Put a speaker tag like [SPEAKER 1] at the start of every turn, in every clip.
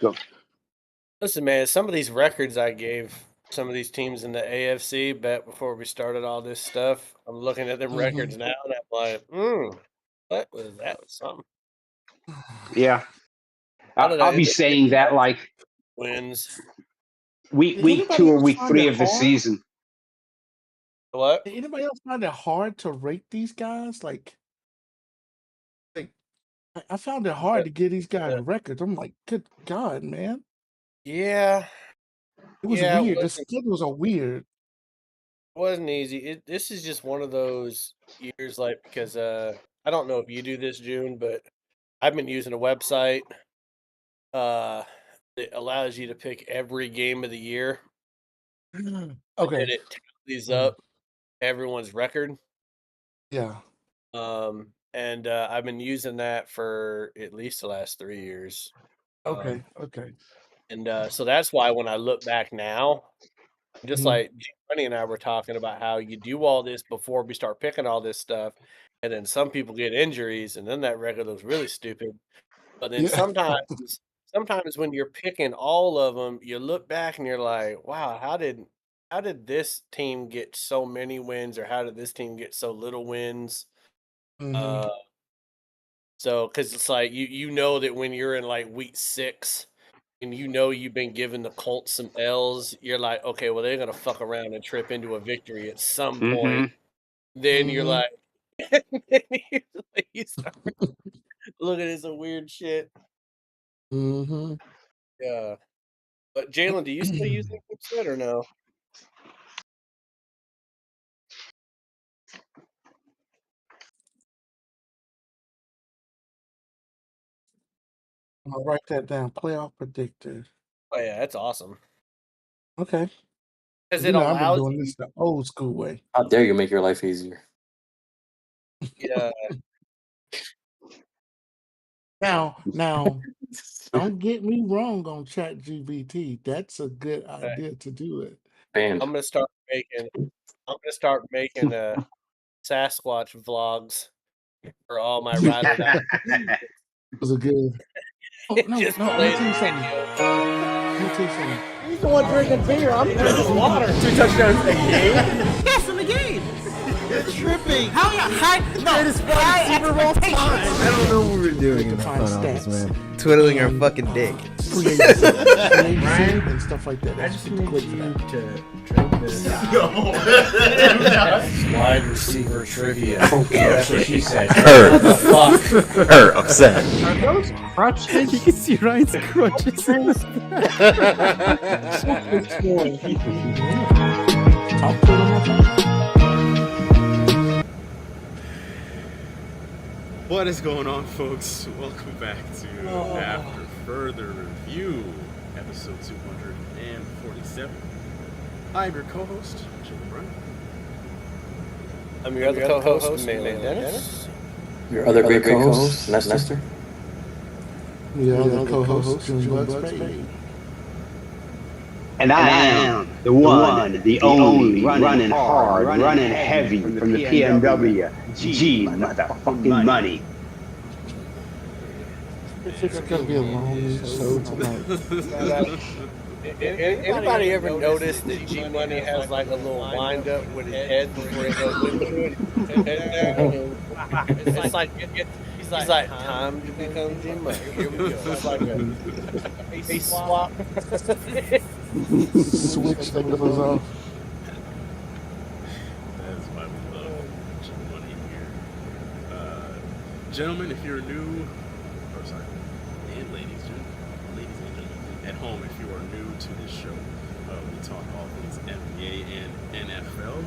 [SPEAKER 1] Go.
[SPEAKER 2] Listen, man, some of these records I gave some of these teams in the AFC back before we started all this stuff, I'm looking at them records now and I'm like, what was that? Was something.
[SPEAKER 1] Yeah. I'll be saying that like
[SPEAKER 2] wins.
[SPEAKER 1] Week 2 or week 3 of the season.
[SPEAKER 2] What?
[SPEAKER 3] Did anybody else find it hard to rate these guys? Like I found it hard to get these guys records. I'm like, good God, man.
[SPEAKER 2] Yeah.
[SPEAKER 3] It was weird. The schedules are weird.
[SPEAKER 2] It wasn't easy. This is just one of those years, like, because I don't know if you do this, June, but I've been using a website that allows you to pick every game of the year.
[SPEAKER 3] Okay.
[SPEAKER 2] And it tallies up everyone's record.
[SPEAKER 3] Yeah.
[SPEAKER 2] And I've been using that for at least the last 3 years.
[SPEAKER 3] Okay.
[SPEAKER 2] And so that's why when I look back now, just like Bunny and I were talking about how you do all this before we start picking all this stuff, and then some people get injuries, and then that record looks really stupid. But then sometimes when you're picking all of them, you look back and you're like, wow, how did this team get so many wins, or how did this team get so little wins? So because it's like you know that when you're in like week 6 and you know you've been giving the Colts some L's, you're like, okay, well, they're gonna fuck around and trip into a victory at some point. Then you're like, you start looking at some weird shit. Yeah. But Jalen, do you still use that website or no?
[SPEAKER 3] I'm gonna write that down. Playoff predictor.
[SPEAKER 2] Oh yeah, that's awesome.
[SPEAKER 3] Okay.
[SPEAKER 2] Because it allows
[SPEAKER 3] I've been doing this the old school way.
[SPEAKER 4] How dare you make your life easier?
[SPEAKER 2] Yeah.
[SPEAKER 3] Now, don't get me wrong on ChatGPT. That's a good idea to do it.
[SPEAKER 2] I'm gonna start making Sasquatch vlogs for all my ride or die.
[SPEAKER 3] It was a good. Oh, no, let me tell you something.
[SPEAKER 5] He's the one drinking beer. I'm drinking water.
[SPEAKER 6] 2 touchdowns a game?
[SPEAKER 5] Yes, in the game. You're tripping.
[SPEAKER 6] How you high? No,
[SPEAKER 5] Super Bowl time.
[SPEAKER 6] I don't know what we're doing in the front office, man. Twiddling our fucking dick.
[SPEAKER 3] And stuff like that.
[SPEAKER 6] I just need you to
[SPEAKER 5] drink this.
[SPEAKER 2] Wide receiver trivia.
[SPEAKER 6] That's what she said.
[SPEAKER 4] Her upset.
[SPEAKER 7] Are those crutches?
[SPEAKER 8] You can see Ryan's crutches.
[SPEAKER 9] What is going on, folks? Welcome back to After Further Review, episode 247. I'm your co-host, Jim Brown.
[SPEAKER 2] I'm your other co-host, Malin Dennis.
[SPEAKER 4] Your other great co-host, Nestor.
[SPEAKER 3] Your other co-host, June.
[SPEAKER 1] And I am the one, the only, running hard, running heavy from the PNW. G motherfucking money.
[SPEAKER 3] It's gonna be a long episode tonight.
[SPEAKER 2] Anybody ever noticed that G Money has like a little wind up with his head before he goes into it? It's like he's like time to become G Money. Here we go. It's like a face swap.
[SPEAKER 3] Switch that goes off.
[SPEAKER 9] That's why we love G Money here. Gentlemen, if you're new, and ladies and gentlemen, at home, if you are new to this show, we talk all things NBA and NFL,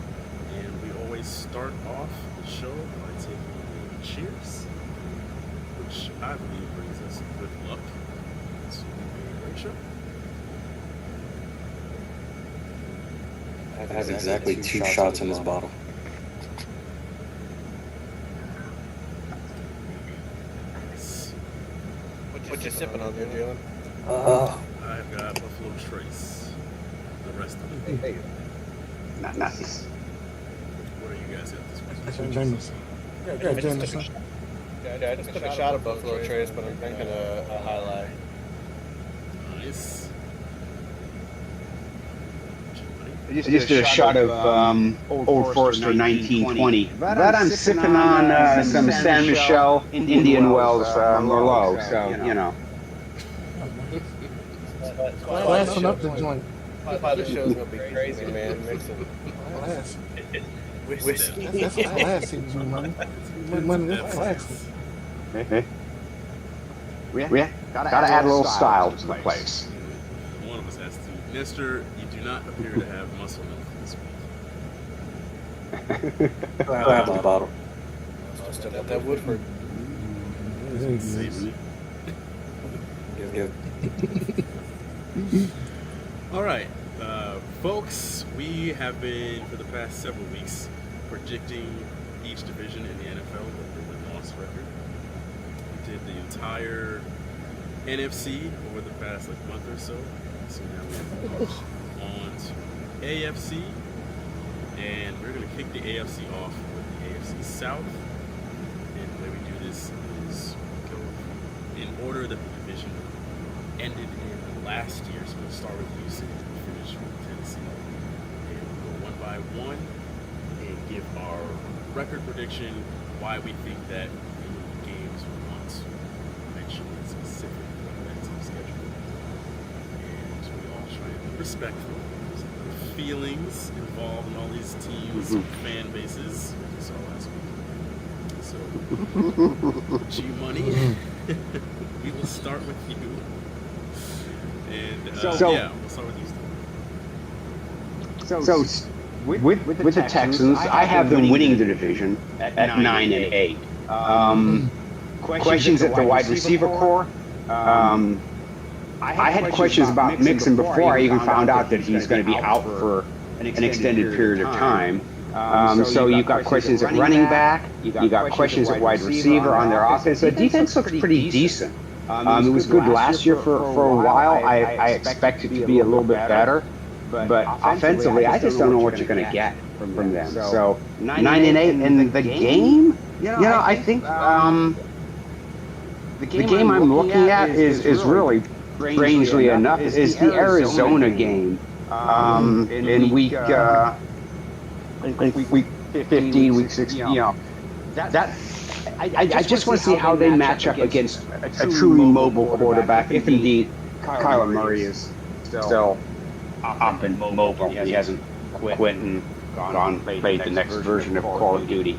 [SPEAKER 9] and we always start off the show by taking a cheers, which I believe brings us good luck to a great show.
[SPEAKER 4] Has exactly 2 shots in this bottle.
[SPEAKER 2] What you sipping on there, Jalen?
[SPEAKER 9] I've got Buffalo Trace. The rest of it.
[SPEAKER 1] Hey. Not nice.
[SPEAKER 9] What are you guys at this point?
[SPEAKER 2] I just took a shot of Buffalo Trace, but I'm drinking a High Life.
[SPEAKER 9] this.
[SPEAKER 1] I just did a shot of Old Forester 1920. That I'm sipping on some San Michelle Indian Wells Merlot, so, you know.
[SPEAKER 3] Glassing up the joint.
[SPEAKER 2] That's why the show's gonna be crazy, man. Mixing
[SPEAKER 3] Glass.
[SPEAKER 2] whiskey.
[SPEAKER 3] That's classy, G-Money. G-Money, that's classy.
[SPEAKER 1] Hey. We gotta add a little style to the place.
[SPEAKER 9] One of us has to. Nestor, you do not appear to have muscle milk this week.
[SPEAKER 4] Grab the bottle.
[SPEAKER 2] Still got that Woodford.
[SPEAKER 9] Save it.
[SPEAKER 4] Give.
[SPEAKER 9] All right, folks, we have been, for the past several weeks, predicting each division in the NFL with the win-loss record. We did the entire NFC over the past month or so. So now we're on to AFC, and we're going to kick the AFC off with the AFC South. And the way we do this is go in order that the division ended in last year. So we'll start with Houston and finish with Tennessee. And we'll go one by one and give our record prediction, why we think that games we want to mention in specific that team schedule. And we all try to be respectful. There's feelings involved in all these teams, fan bases. We saw last week. So, G-Money, we will start with you. And we'll start with you.
[SPEAKER 1] So with the Texans, I have them winning the division at 9-8. Questions at the wide receiver core. I had questions about Mixon before I even found out that he's going to be out for an extended period of time. So you've got questions at running back. You got questions at wide receiver on their offense. The defense looks pretty decent. It was good last year for a while. I expect it to be a little bit better. But offensively, I just don't know what you're going to get from them. So 9-8 in the game, I think the game I'm looking at is really, strangely enough, is the Arizona game in week 15, week 16. I just want to see how they match up against a truly mobile quarterback, if indeed Kyler Murray is still up and mobile. He hasn't quit and gone played the next version of Call of Duty.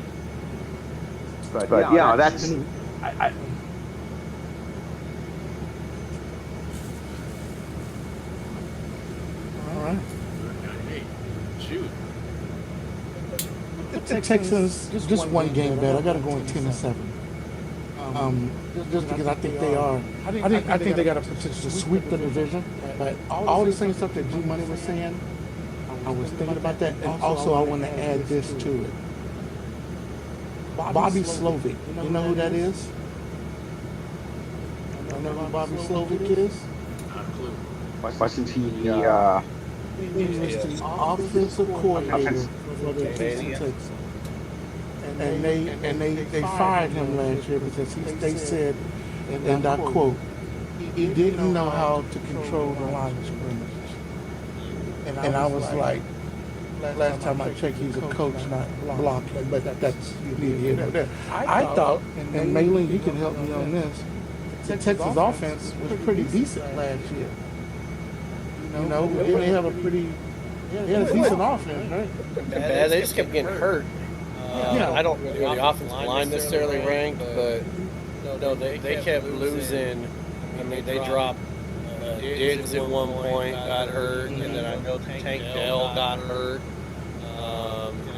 [SPEAKER 1] But that's.
[SPEAKER 3] All right.
[SPEAKER 9] Hey, shoot.
[SPEAKER 3] Texans, just one game bet. I got to go in 10-7. Just because I think they are. I think they got a potential to sweep the division. But all the same stuff that G-Money was saying, I was thinking about that. And also, I want to add this to it. Bobby Slovic. You know who that is? You know who Bobby Slovic is?
[SPEAKER 9] Not a clue.
[SPEAKER 1] Wasn't he?
[SPEAKER 3] He was the offensive coordinator for the Houston Texans. And they fired him last year because they said, and I quote, he didn't know how to control the line of scrimmage. And I was like, last time I checked, he's a coach, not blocking, but that's neither here nor there. I thought, and Maylin, you can help me on this, the Texas offense was pretty decent last year. They have a decent offense, right?
[SPEAKER 2] Bad. They just kept getting hurt. I don't know the offensive line necessarily ranked, but no, they kept losing. I mean, they dropped Diggs at one point, got hurt, and then I know Tank Dell got hurt.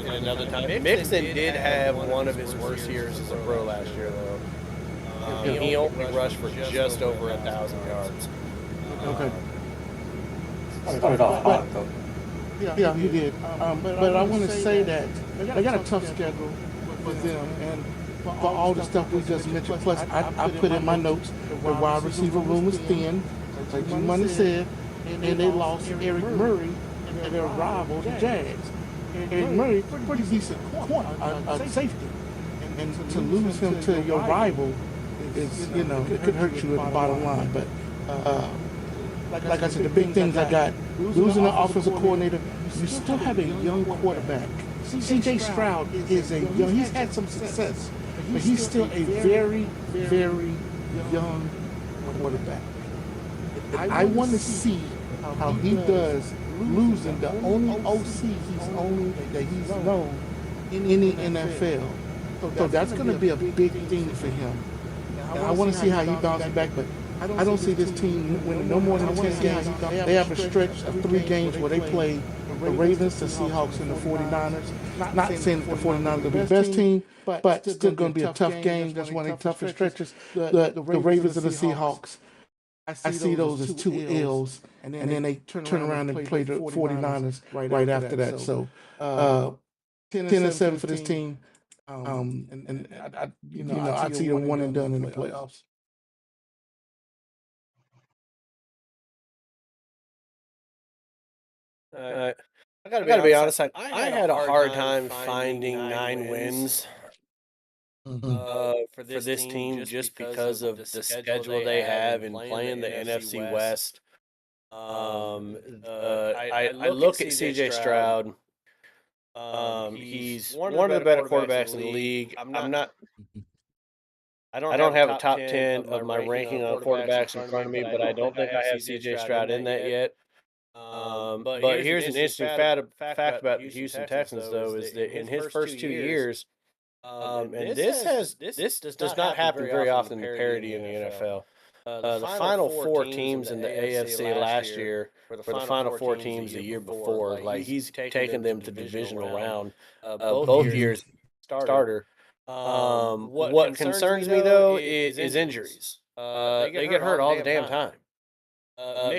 [SPEAKER 2] And another time, Mixon did have one of his worst years as a pro last year, though. He only rushed for just over 1,000 yards.
[SPEAKER 3] Okay.
[SPEAKER 4] Started off hot, though.
[SPEAKER 3] Yeah, he did. But I want to say that they got a tough schedule with them, and for all the stuff we just mentioned. Plus, I put in my notes the wide receiver room was thin, like G-Money said, and they lost Eric Murray and their rival, the Jags. Eric Murray, pretty decent safety, and to lose him to your rival is, it could hurt you at the bottom line. But like I said, the big things I got, losing the offensive coordinator, you still have a young quarterback. C.J. Stroud is a young, he's had some success, but he's still a very, very young quarterback. I want to see how he does losing the only OC that he's known in the NFL. So that's going to be a big thing for him. And I want to see how he bounces back, but I don't see this team winning no more than 10 games. They have a stretch of 3 games where they play the Ravens, the Seahawks, and the 49ers. Not saying that the 49ers are the best team, but still going to be a tough game. That's one of the toughest stretches. The Ravens and the Seahawks, I see those as 2 L's, and then they turn around and play the 49ers right after that. So 10-7 for this team. I'd see them one and done in the playoffs.
[SPEAKER 2] I gotta be honest. I had a hard time finding 9 wins for this team just because of the schedule they have in playing the NFC West. I look at CJ Stroud. He's one of the better quarterbacks in the league. I don't have a top 10 of my ranking on quarterbacks in front of me, but I don't think I have CJ Stroud in that yet. But here's an interesting fact about the Houston Texans, though, is that in his first 2 years, and this does not happen very often in parity in the NFL. The final 4 teams in the AFC last year were the final 4 teams the year before. Like, he's taken them to divisional round both years starter. What concerns me though is injuries. They get hurt all the damn time.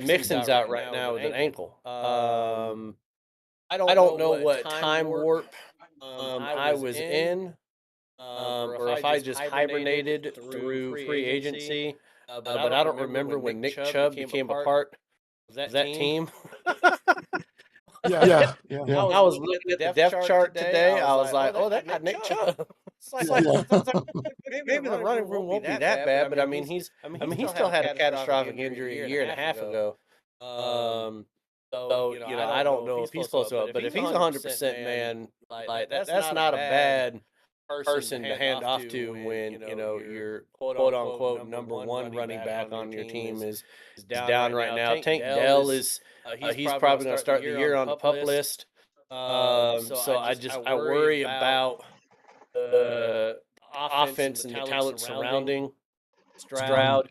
[SPEAKER 2] Mixon's out right now with an ankle. I don't know what time warp I was in, or if I just hibernated through free agency. But I don't remember when Nick Chubb became a part of that team.
[SPEAKER 3] Yeah.
[SPEAKER 2] I was looking at the depth chart today. I was like, oh, that got Nick Chubb. Maybe the running room won't be that bad, but I mean, he still had a catastrophic injury a year and a half ago. So I don't know if he's close to it, but if he's 100%, man, like that's not a bad person to hand off to when your quote unquote #1 running back on your team is down right now. Tank Dell is he's probably going to start the year on the PUP list. So I worry about the offense and the talent surrounding Stroud.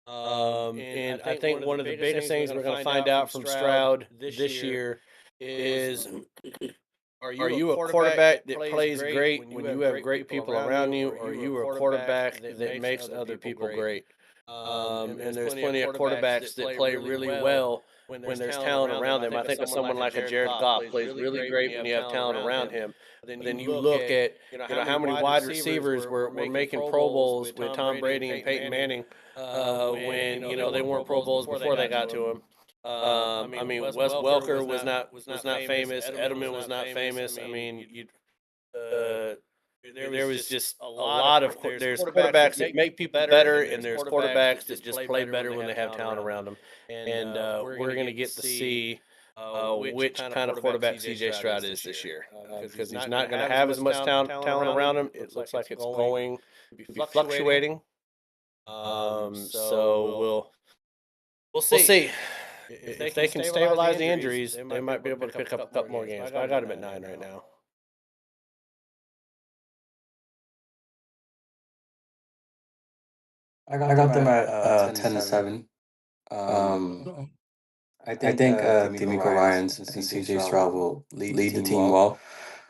[SPEAKER 2] And I think one of the biggest things we're going to find out from Stroud this year is, are you a quarterback that plays great when you have great people around you, or are you a quarterback that makes other people great? And there's plenty of quarterbacks that play really well when there's talent around them. I think of someone like a Jared Goff plays really great when you have talent around him. Then you look at how many wide receivers were making Pro Bowls with Tom Brady and Peyton Manning when they weren't Pro Bowls before they got to him. I mean, Wes Welker was not famous. Edelman was not famous. I mean, there was just a lot of there's quarterbacks that make people better, and there's quarterbacks that just play better when they have talent around them. And we're going to get to see which kind of quarterback CJ Stroud is this year, because he's not going to have as much talent around him. It looks like it's going to be fluctuating. So we'll see. If they can stabilize the injuries, they might be able to pick up a couple more games. But I got him at 9 right now.
[SPEAKER 4] I got them at 10-7. I think D'Amico Ryans and CJ Stroud will lead the team well.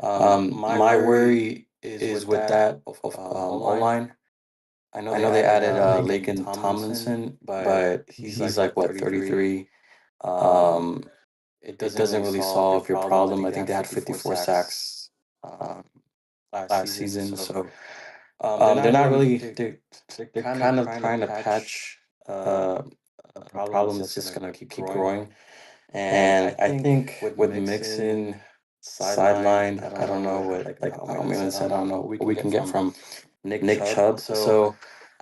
[SPEAKER 4] My worry is with that O-line. I know they added Laken Tomlinson, but he's like what, 33. It doesn't really solve your problem. I think they had 54 sacks last season, so they're not really they're kind of trying to patch a problem that's just gonna keep growing. And I think with Mixon sideline, I don't know what like Milan said. I don't know what we can get from Nick Chubb. So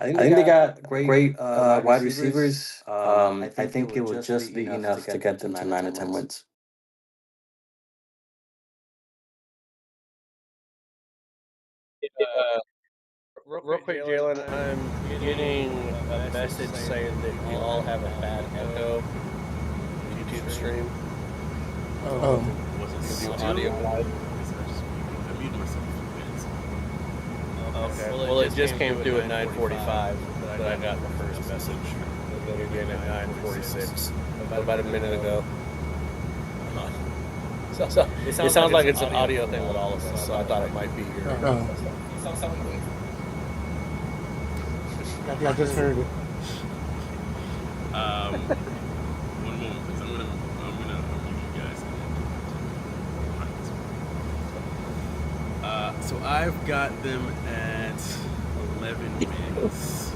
[SPEAKER 4] I think they got great wide receivers. I think it would just be enough to get them to 9 or 10 wins.
[SPEAKER 2] Real quick, Jalen, I'm getting a message saying that you all have a bad echo YouTube stream.
[SPEAKER 9] Was it
[SPEAKER 2] Audio wise?
[SPEAKER 9] I muted myself a few minutes ago.
[SPEAKER 2] Okay. Well, it just came through at 9:45, but I got the first message again at 9:46, about a minute ago. So it sounds like it's an audio thing with all of us. So I thought it might be your.
[SPEAKER 3] Yeah, I just heard it.
[SPEAKER 9] One moment, please. I'm gonna unmute you guys. So I've got them at 11 wins.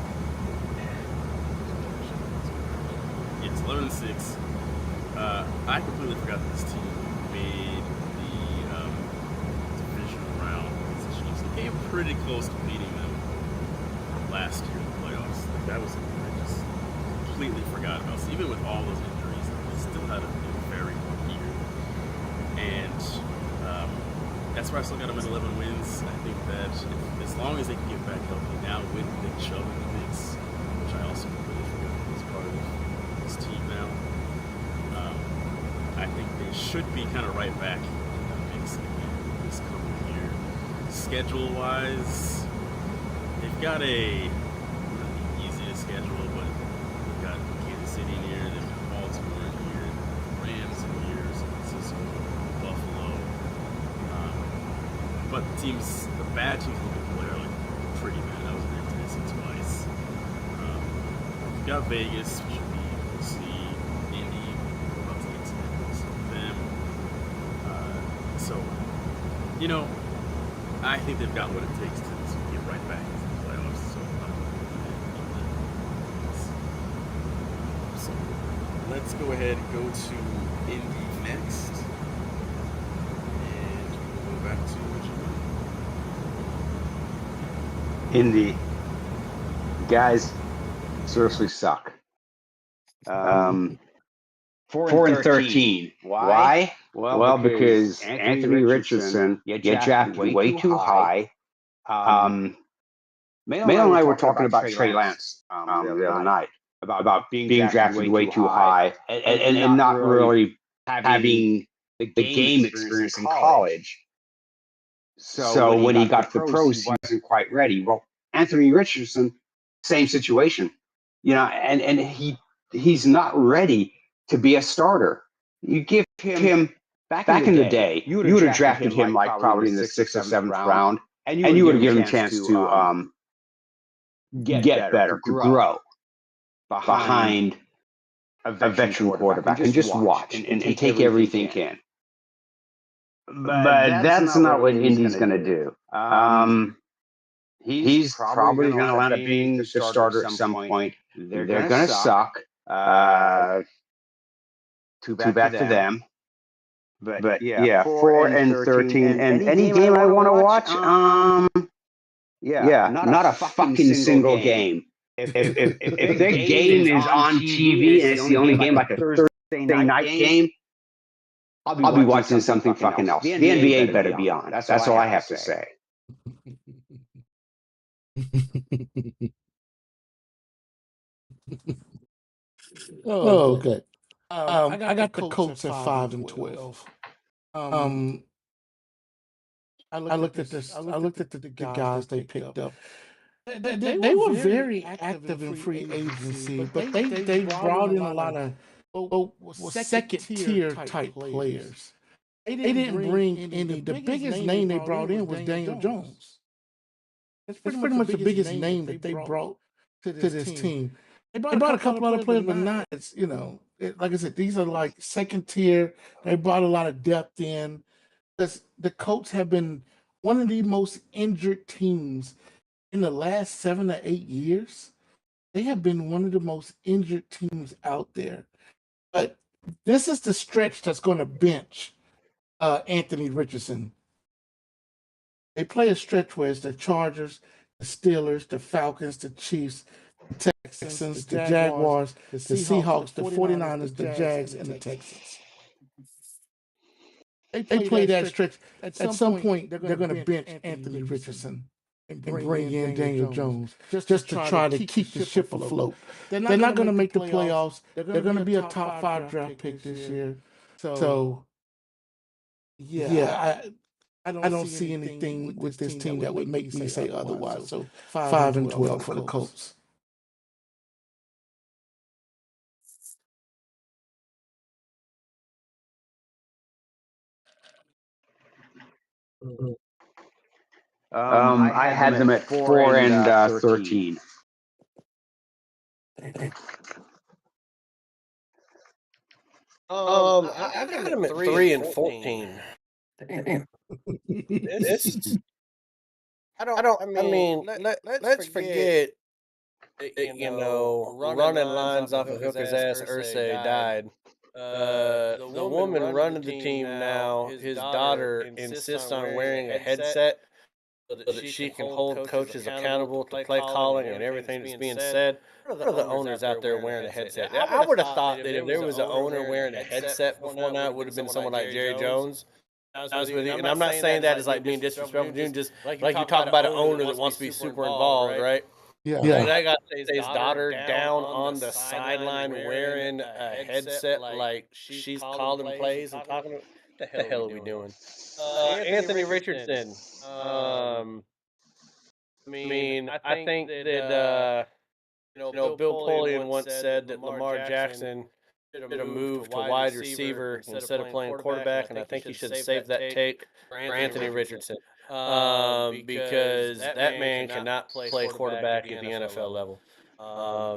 [SPEAKER 9] Yes, 11-6. I completely forgot that this team made the divisional round position. So they came pretty close to beating them last year in the playoffs. Like, that was something I just completely forgot about. So even with all those injuries, they still had a very good year. And that's why I still got them at 11 wins. I think that as long as they can get back healthy now with Nick Chubb in the mix, which I also completely forgot is part of this team now, I think they should be kind of right back in the mix again this coming year. Schedule-wise, they've got a not the easiest schedule, but they've got Kansas City in here, they've got Baltimore in here, Rams in here, San Francisco, Buffalo. But the bad teams looking to play are like pretty bad. That was their Tennessee twice. We've got Vegas, which should be we'll see. Indy, we're about to get to them. So, you know, I think they've got what it takes to get right back into the playoffs. So I'm so let's go ahead and go to Indy next. And we'll go back to
[SPEAKER 1] Indy. Guys, seriously suck. 4-13. Why? Well, because Anthony Richardson, you drafted way too high. Mayo and I were talking about Trey Lance the other night, about being drafted way too high and not really having the game experience in college. So when he got to the pros, he wasn't quite ready. Well, Anthony Richardson, same situation. You know, and he's not ready to be a starter. You give him back in the day, you would have drafted him like probably in the 6th or 7th round, and you would have given him a chance to get better, to grow behind a veteran quarterback and just watch and take everything in. But that's not what Indy's going to do. He's probably going to land up being the starter at some point. They're going to suck. Too bad to them. But yeah, 4-13. And any game I want to watch, not a fucking single game. If their game is on TV and it's the only game, like a Thursday night game, I'll be watching something fucking else. The NBA better be on. That's all I have to say.
[SPEAKER 3] Okay. I got the Colts at 5-12. I looked at this. I looked at the guys they picked up. They were very active in free agency, but they brought in a lot of second tier type players. They didn't bring any. The biggest name they brought in was Daniel Jones. That's pretty much the biggest name that they brought to this team. They brought a couple other players, but not. It's like I said, these are like second tier. They brought a lot of depth in. The Colts have been one of the most injured teams in the last 7 to 8 years. They have been one of the most injured teams out there. But this is the stretch that's going to bench Anthony Richardson. They play a stretch where it's the Chargers, the Steelers, the Falcons, the Chiefs, the Texans, the Jaguars, the Seahawks, the 49ers, the Jags, and the Texans. They play that stretch. At some point, they're going to bench Anthony Richardson and bring in Daniel Jones just to try to keep the ship afloat. They're not going to make the playoffs. They're going to be a top 5 draft pick this year. So yeah, I don't see anything with this team that would make me say otherwise. So 5-12 for the Colts.
[SPEAKER 1] I had them at 4-13.
[SPEAKER 2] I got them at 3-14. This, I mean, let's forget that, running lines off of Hooker's ass. Ursay died. The woman running the team now, his daughter insists on wearing a headset so that she can hold coaches accountable to play calling and everything that's being said. What are the owners out there wearing a headset? I would have thought that if there was an owner wearing a headset before now, it would have been someone like Jerry Jones. Honest with you, and I'm not saying that as like being disrespectful, dude. Just like you talk about an owner that wants to be super involved, right?
[SPEAKER 3] Yeah.
[SPEAKER 2] That got his daughter down on the sideline wearing a headset like she's calling plays and talking. What the hell are we doing? Anthony Richardson. I mean, I think that Bill Polian once said that Lamar Jackson should have moved to wide receiver instead of playing quarterback, and I think he should have saved that take for Anthony Richardson. Because that man cannot play quarterback at the NFL level.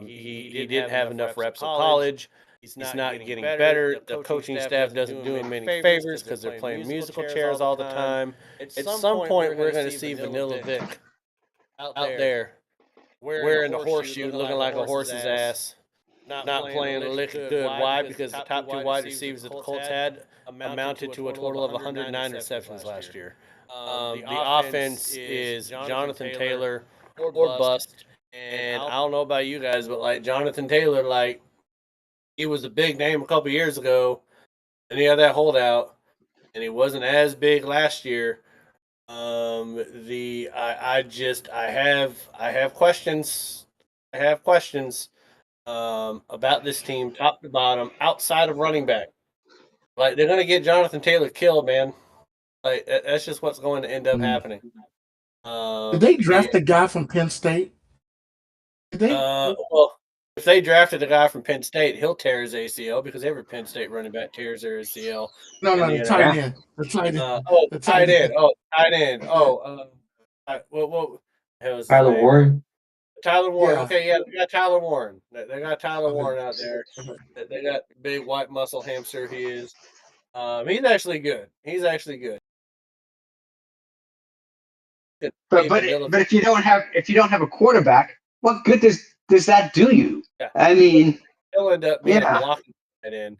[SPEAKER 2] He didn't have enough reps in college. He's not getting better. The coaching staff doesn't do him any favors because they're playing musical chairs all the time. At some point, we're going to see Vanilla Vic out there wearing the horseshoe, looking like a horse's ass, not playing a lick of good. Why? Because the top 2 wide receivers that the Colts had amounted to a total of 109 receptions last year. The offense is Jonathan Taylor or bust. And I don't know about you guys, but like Jonathan Taylor, like he was a big name a couple years ago, and he had that holdout, and he wasn't as big last year. I have questions. I have questions about this team, top to bottom, outside of running back. Like they're gonna get Jonathan Taylor killed, man. Like that's just what's going to end up happening.
[SPEAKER 3] Did they draft the guy from Penn State?
[SPEAKER 2] Well, if they drafted a guy from Penn State, he'll tear his ACL because every Penn State running back tears their ACL.
[SPEAKER 3] No, the tight end. The tight end.
[SPEAKER 2] The tight end. Oh, tight end. Oh, what hell is his
[SPEAKER 4] Tyler
[SPEAKER 2] name?
[SPEAKER 4] Warren.
[SPEAKER 2] Tyler Warren.
[SPEAKER 3] Yeah.
[SPEAKER 2] Okay, yeah, they got Tyler Warren. They got Tyler Warren out there. They got big white muscle hamster. He is. He's actually good. He's actually good.
[SPEAKER 1] But if you don't have a quarterback, what good does that do you?
[SPEAKER 2] Yeah.
[SPEAKER 1] I mean,
[SPEAKER 2] he'll end up being a blocking tight end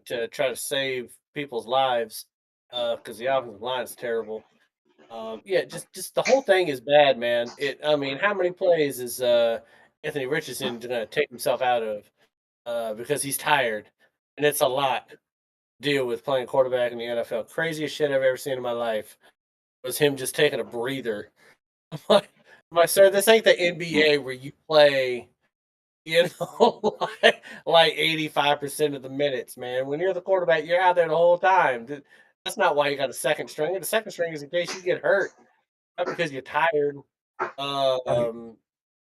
[SPEAKER 2] to try to save people's lives because the offensive line is terrible. Just the whole thing is bad, man. I mean, how many plays is Anthony Richardson going to take himself out of because he's tired, and it's a lot to deal with playing quarterback in the NFL. Craziest shit I've ever seen in my life was him just taking a breather. I'm like, sir, this ain't the NBA where you play, like 85% of the minutes, man. When you're the quarterback, you're out there the whole time. That's not why you got a second string. The second string is in case you get hurt, not because you're tired. So I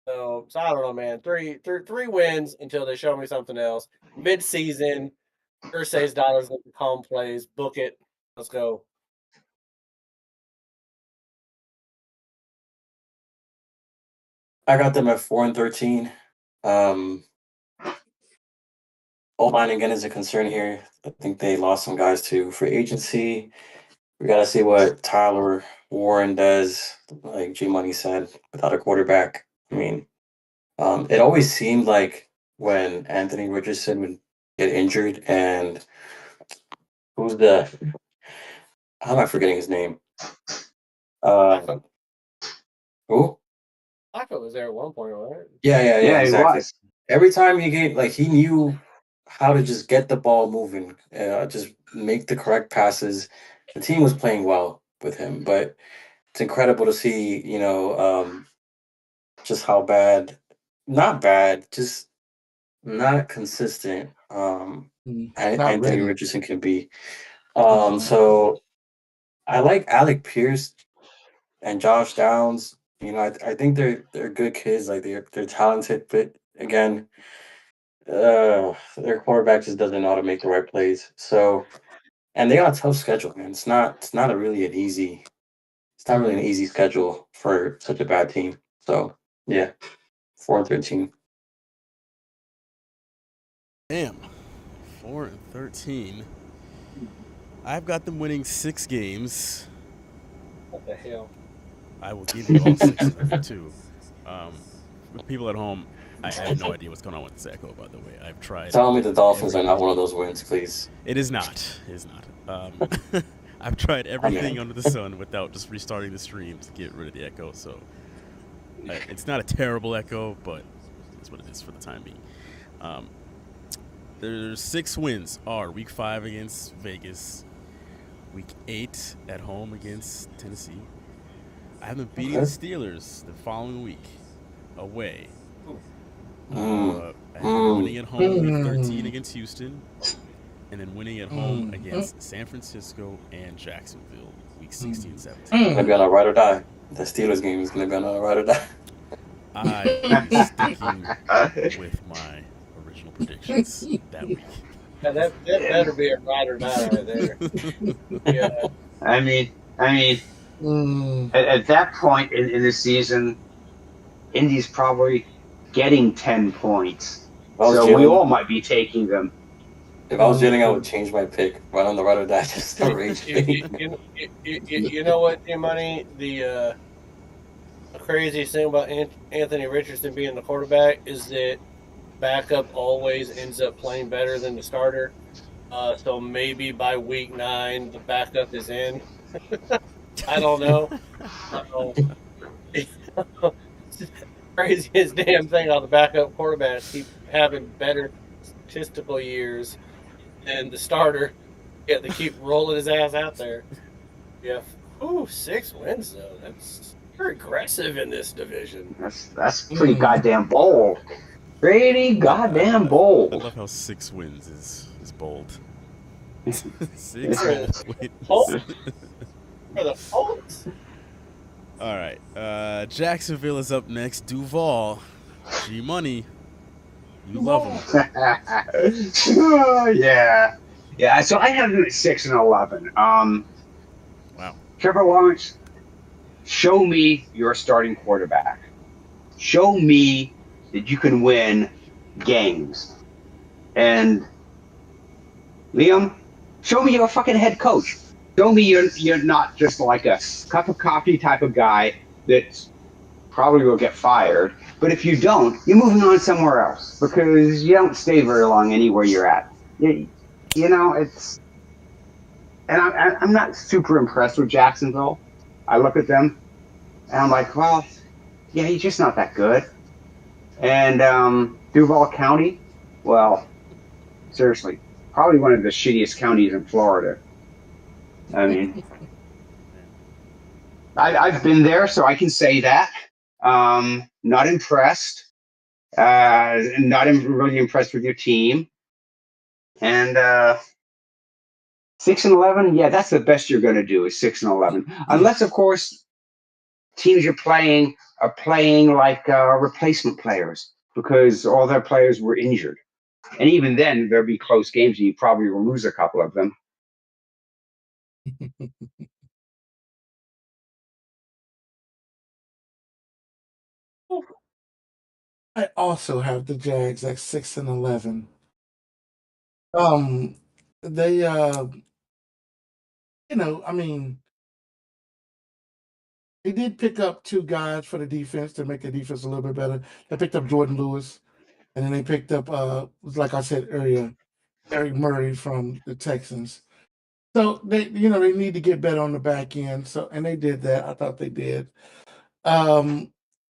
[SPEAKER 2] don't know, man. Three wins until they show me something else. Mid-season, Ursay's dollars looking calm plays. Book it. Let's go.
[SPEAKER 4] I got them at 4-13. O-line again is a concern here. I think they lost some guys to free agency. We got to see what Tyler Warren does, like G Money said, without a quarterback. I mean, it always seemed like when Anthony Richardson would get injured and how am I forgetting his name? Who?
[SPEAKER 2] Flacco was there at one point, right?
[SPEAKER 4] Yeah,
[SPEAKER 1] Yeah, he
[SPEAKER 4] exactly.
[SPEAKER 1] was.
[SPEAKER 4] Every time he gave, like, he knew how to just get the ball moving, just make the correct passes. The team was playing well with him, but it's incredible to see, just how bad, not bad, just not consistent.
[SPEAKER 3] Not
[SPEAKER 4] Anthony
[SPEAKER 3] ready.
[SPEAKER 4] Richardson can be. So I like Alec Pierce and Josh Downs. I think they're good kids. Like they're talented, but again, their quarterback just doesn't know how to make the right plays. So, and they got a tough schedule, man. It's not a really an easy. It's not really an easy schedule for such a bad team. So yeah, 4-13.
[SPEAKER 9] Damn. 4-13. I've got them winning 6 games.
[SPEAKER 2] What the hell?
[SPEAKER 9] I will give you all 6 of them too. With people at home, I have no idea what's going on with this echo. By the way, I've tried.
[SPEAKER 4] Tell me the Dolphins are not one of those wins, please.
[SPEAKER 9] It is not. It is not. I've tried everything under the sun without just restarting the stream to get rid of the echo. So it's not a terrible echo, but it's what it is for the time being. There's 6 wins are Week 5 against Vegas, Week 8 at home against Tennessee. I have them beating the Steelers the following week away. I have them winning at home Week 13 against Houston, and then winning at home against San Francisco and Jacksonville Week 16 and 17.
[SPEAKER 4] It's gonna be on a ride or die. The Steelers game is gonna be on a ride or die.
[SPEAKER 9] I am sticking with my original predictions that week.
[SPEAKER 2] Yeah, that better be a ride or die right there. Yeah.
[SPEAKER 1] I mean, at that point in the season, Indy's probably getting 10 points. So we all might be taking them.
[SPEAKER 4] If I was Jalen, I would change my pick right on the ride or die. Just the rage.
[SPEAKER 2] You know what, Money? The craziest thing about Anthony Richardson being the quarterback is that backup always ends up playing better than the starter. So maybe by week 9, the backup is in. I don't know. Craziest damn thing on the backup quarterbacks keep having better statistical years than the starter. Yet they keep rolling his ass out there. Yeah. Ooh, 6 wins though. That's very aggressive in this division.
[SPEAKER 1] That's pretty goddamn bold. Pretty goddamn bold.
[SPEAKER 9] I love how 6 wins is bold. 6 wins.
[SPEAKER 2] For the Colts.
[SPEAKER 9] All right. Jacksonville is up next. Duval. G Money. You love him.
[SPEAKER 1] Yeah. Yeah, so I have them at 6-11.
[SPEAKER 9] Wow.
[SPEAKER 1] Trevor Lawrence, show me your starting quarterback. Show me that you can win games. And Liam, show me you're a fucking head coach. Show me you're not just like a cup of coffee type of guy that probably will get fired. But if you don't, you're moving on somewhere else because you don't stay very long anywhere you're at. You know, it's... And I'm not super impressed with Jacksonville. I look at them, and I'm like, well, yeah, he's just not that good. And Duval County, well, seriously, probably one of the shittiest counties in Florida. I mean, I've been there, so I can say that. Not impressed. Not really impressed with your team. And 6-11, yeah, that's the best you're going to do is 6-11, unless of course teams you're playing are playing like replacement players because all their players were injured, and even then there'll be close games and you probably will lose a couple of them.
[SPEAKER 3] I also have the Jags at 6-11. They I mean, they did pick up 2 guys for the defense to make the defense a little bit better. They picked up Jordan Lewis, and then they picked up, like I said earlier, Eric Murray from the Texans. So they need to get better on the back end. So, and they did that. I thought they did.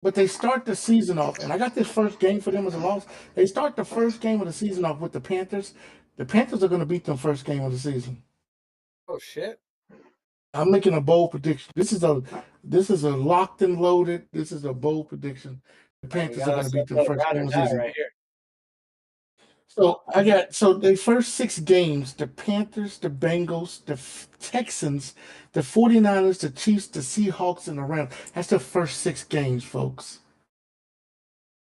[SPEAKER 3] But they start the season off, and I got this first game for them as a loss. They start the first game of the season off with the Panthers. The Panthers are going to beat them first game of the season.
[SPEAKER 2] Oh shit!
[SPEAKER 3] I'm making a bold prediction. This is a locked and loaded. This is a bold prediction. The Panthers are going to beat them first game of the season.
[SPEAKER 2] Right here.
[SPEAKER 3] So the first 6 games, the Panthers, the Bengals, the Texans, the 49ers, the Chiefs, the Seahawks, and the Rams. That's the first 6 games, folks.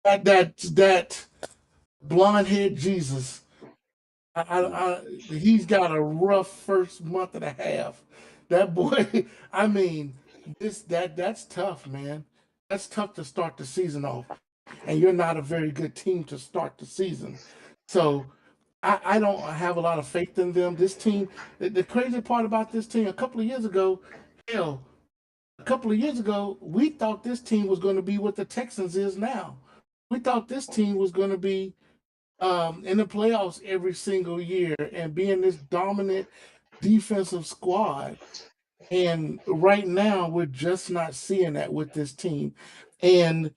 [SPEAKER 3] That blonde head Jesus. He's got a rough first month and a half. That boy, I mean, that's tough, man. That's tough to start the season off. And you're not a very good team to start the season. So I don't have a lot of faith in them. This team, the crazy part about this team, a couple of years ago, we thought this team was going to be what the Texans is now. We thought this team was going to be in the playoffs every single year and being this dominant defensive squad. And right now, we're just not seeing that with this team. And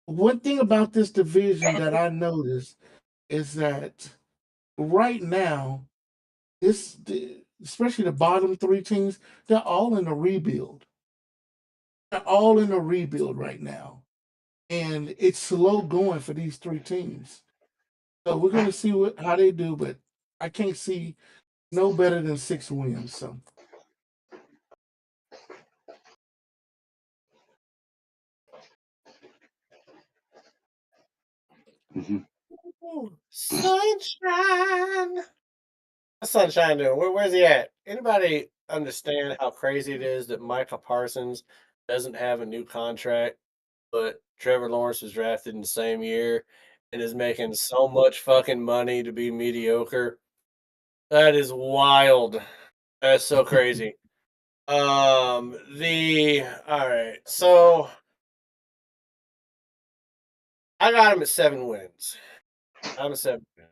[SPEAKER 3] one thing about this division that I noticed is that right now, especially the bottom 3 teams, they're all in a rebuild. They're all in a rebuild right now. And it's slow going for these 3 teams. So we're going to see how they do, but I can't see no better than 6 wins. So
[SPEAKER 2] Sunshine. What's Sunshine doing? Where's he at? Anybody understand how crazy it is that Micah Parsons doesn't have a new contract, but Trevor Lawrence was drafted in the same year and is making so much fucking money to be mediocre? That is wild. That's so crazy. All right. So I got him at 7 wins. I'm a 7 win.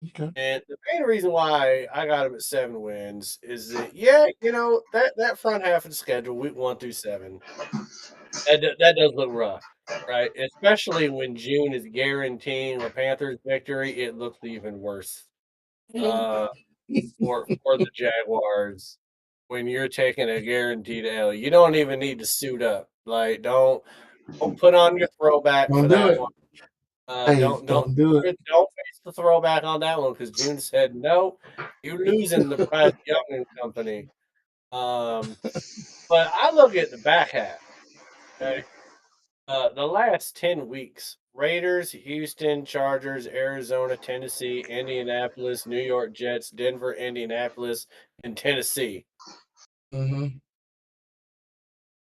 [SPEAKER 3] okay.
[SPEAKER 2] And the main reason why I got him at 7 wins is that, yeah, that front half of the schedule, week 1 through 7, that does look rough, right? Especially when June is guaranteeing a Panthers victory, it looks even worse for the Jaguars when you're taking a guaranteed L. You don't even need to suit up. Like, don't put on your throwback
[SPEAKER 3] Don't
[SPEAKER 2] for
[SPEAKER 3] do
[SPEAKER 2] that
[SPEAKER 3] it.
[SPEAKER 2] one.
[SPEAKER 3] Don't do it.
[SPEAKER 2] Don't face the throwback on that one because June said no. You losing the Bryce Young and Company. But I look at the back half. Okay, the last 10 weeks: Raiders, Houston, Chargers, Arizona, Tennessee, Indianapolis, New York Jets, Denver, Indianapolis, and Tennessee.
[SPEAKER 3] Mm-hmm.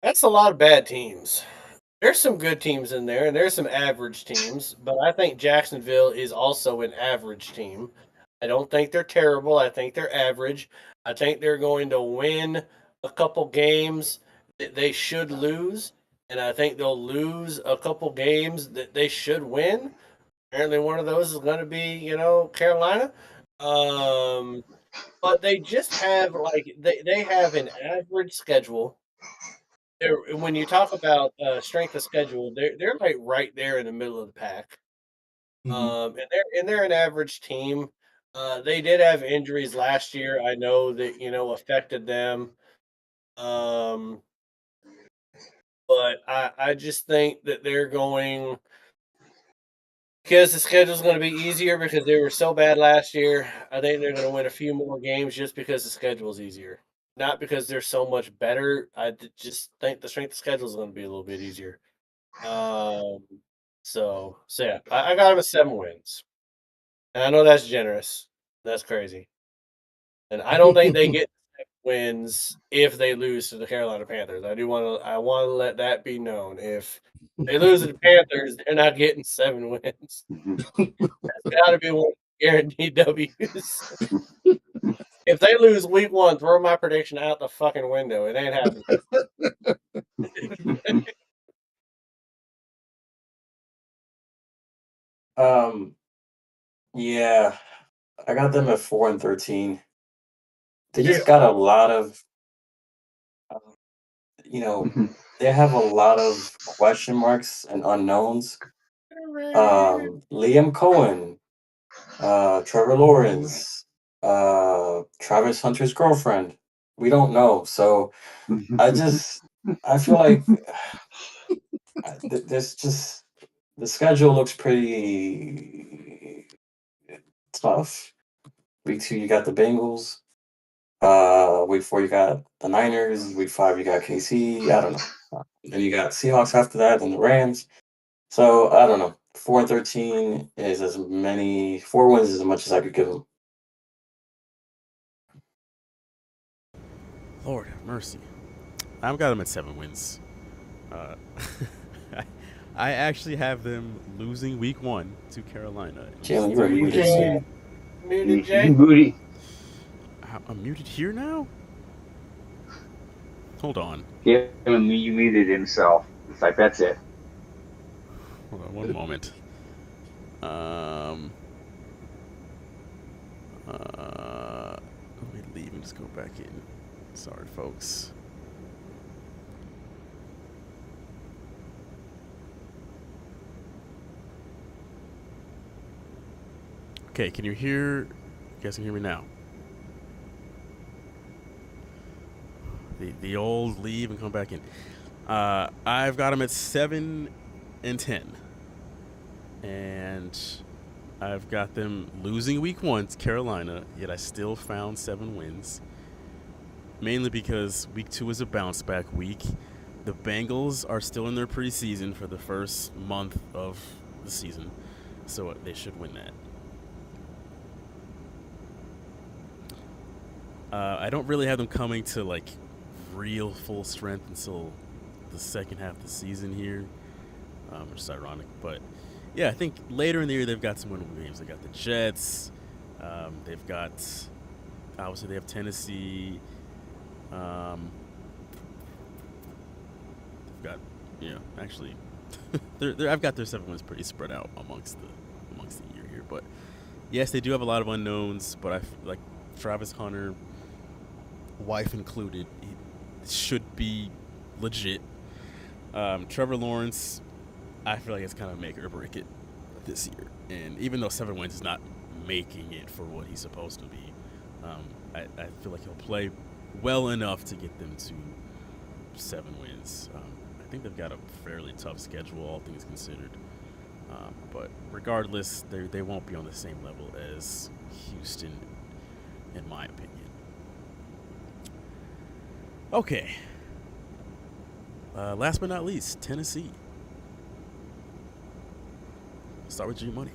[SPEAKER 2] That's a lot of bad teams. There's some good teams in there, and there's some average teams, but I think Jacksonville is also an average team. I don't think they're terrible. I think they're average. I think they're going to win a couple games that they should lose, and I think they'll lose a couple games that they should win. Apparently, one of those is going to be, Carolina. But they just have they have an average schedule. When you talk about strength of schedule, they're like right there in the middle of the pack.
[SPEAKER 3] Mm-hmm.
[SPEAKER 2] And they're an average team. They did have injuries last year. I know that affected them. But I just think that they're going because the schedule's going to be easier because they were so bad last year. I think they're going to win a few more games just because the schedule's easier, not because they're so much better. Just think the strength of schedule is going to be a little bit easier. So yeah, I got him at 7 wins. And I know that's generous. That's crazy. And I don't think they get 7 wins if they lose to the Carolina Panthers. I want to let that be known. If they lose to the Panthers, they're not getting 7 wins. That's got to be one guaranteed W's. If they lose week 1, throw my prediction out the fucking window. It ain't happening.
[SPEAKER 4] Yeah, I got them at 4-13. They just got a lot of, you know, they have a lot of question marks and unknowns. Liam Cohen, Trevor Lawrence, Travis Hunter's girlfriend. We don't know. So I feel like there's just the schedule looks pretty tough. Week 2, you got the Bengals. Week 4, you got the Niners. Week 5, you got KC. I don't know. Then you got Seahawks after that, and the Rams. So I don't know. 4-13 is 4 wins is as much as I could give them.
[SPEAKER 9] Lord have mercy. I've got them at 7 wins. I actually have them losing week 1 to Carolina.
[SPEAKER 4] Jalen, you were muted.
[SPEAKER 2] Muted, Jay.
[SPEAKER 1] Booty.
[SPEAKER 9] I'm muted here now? Hold on.
[SPEAKER 1] Yeah, you muted himself. It's like, that's it.
[SPEAKER 9] Hold on one moment. Let me leave and just go back in. Sorry, folks. Okay, can you hear? You guys can hear me now. The old leave and come back in. I've got them at 7 and 10, and I've got them losing week 1 to Carolina. Yet I still found 7 wins. Mainly because week 2 is a bounce back week. The Bengals are still in their preseason for the first month of the season, so they should win that. I don't really have them coming to like real full strength until the second half of the season here, which is ironic. But yeah, I think later in the year they've got some winnable games. They got the Jets. They've got, obviously they have Tennessee. They've got, actually, I've got their 7 wins pretty spread out amongst the year here. But yes, they do have a lot of unknowns. But I like Travis Hunter, wife included, he should be legit. Trevor Lawrence, I feel like it's kind of make or break it this year. And even though 7 wins is not making it for what he's supposed to be, I feel like he'll play well enough to get them to 7 wins. I think they've got a fairly tough schedule, all things considered. But regardless, they won't be on the same level as Houston, in my opinion. Okay. Last but not least, Tennessee. Start with G Money.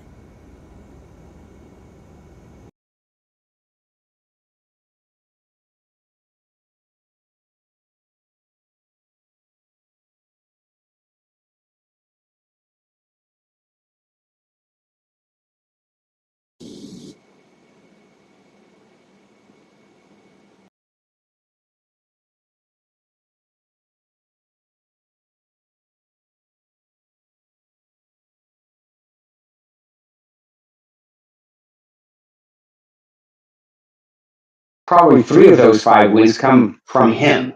[SPEAKER 1] Probably 3 of those 5 wins come from him.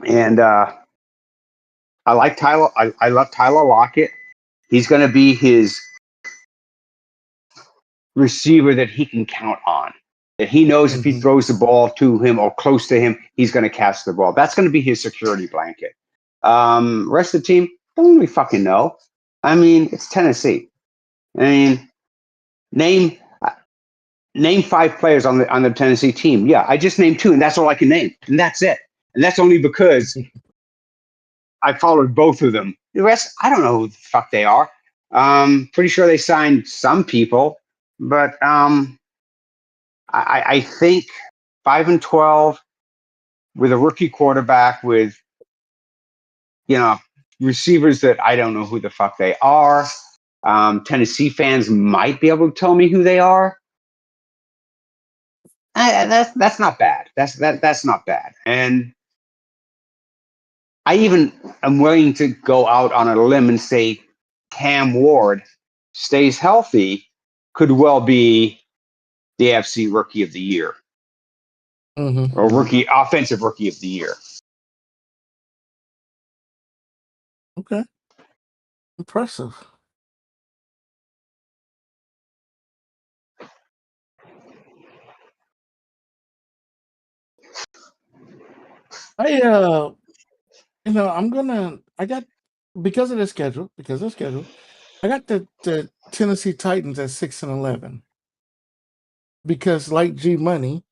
[SPEAKER 1] And I like Tyler. I love Tyler Lockett. He's going to be his receiver that he can count on. That he knows if he throws the ball to him or close to him, he's going to catch the ball. That's going to be his security blanket. Rest of the team, don't really fucking know. I mean, it's Tennessee. I mean, name 5 players on the Tennessee team. Yeah, I just named 2, and that's all I can name, and that's it. And that's only because I followed both of them. The rest, I don't know who the fuck they are. Pretty sure they signed some people, but I think 5-12 with a rookie quarterback with, receivers that I don't know who the fuck they are. Tennessee fans might be able to tell me who they are. That's not bad. That's not bad. And I even am willing to go out on a limb and say Cam Ward stays healthy, could well be the AFC Rookie of the Year or offensive Rookie of the Year.
[SPEAKER 3] Okay. Impressive. I I got because of the schedule, I got the Tennessee Titans at 6-11. Because like G Money,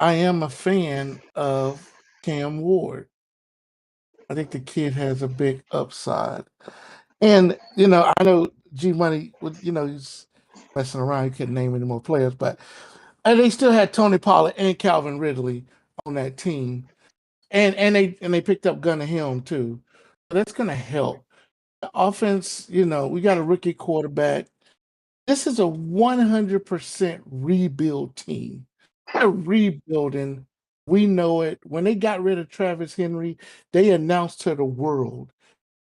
[SPEAKER 3] I am a fan of Cam Ward. I think the kid has a big upside. And I know G Money would, he's messing around, he couldn't name any more players, but and they still had Tony Pollard and Calvin Ridley on that team. And they picked up Gunnar Helm too. So that's gonna help. The offense, we got a rookie quarterback. This is a 100% rebuild team. They're rebuilding. We know it. When they got rid of Travis Henry, they announced to the world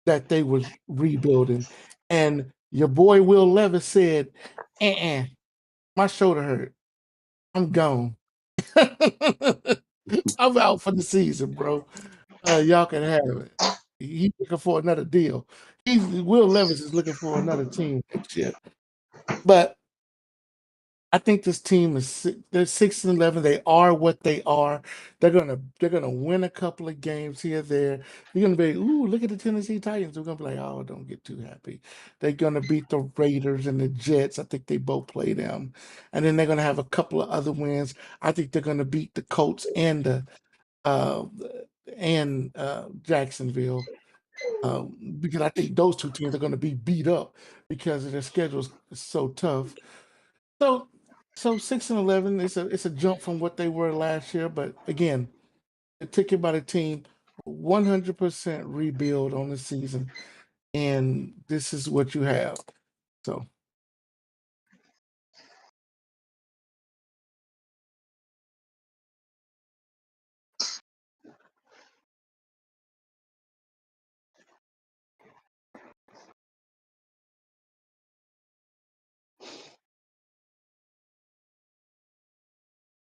[SPEAKER 3] that they was rebuilding. And your boy Will Levis said, my shoulder hurt. I'm gone. I'm out for the season, bro. Y'all can have it. He's looking for another deal. Will Levis is looking for another team next year. But I think this team they're 6-11. They are what they are. They're gonna win a couple of games here, there. They're gonna be, ooh, look at the Tennessee Titans. We're gonna be like, oh, don't get too happy. They're gonna beat the Raiders and the Jets. I think they both play them. And then they're gonna have a couple of other wins. I think they're gonna beat the Colts and the uh Jacksonville. Because I think those two teams are gonna be beat up because their schedules is so tough. So, so 6-11. It's a jump from what they were last year, but again, the ticket by the team, 100% rebuild on the season, and this is what you have. So,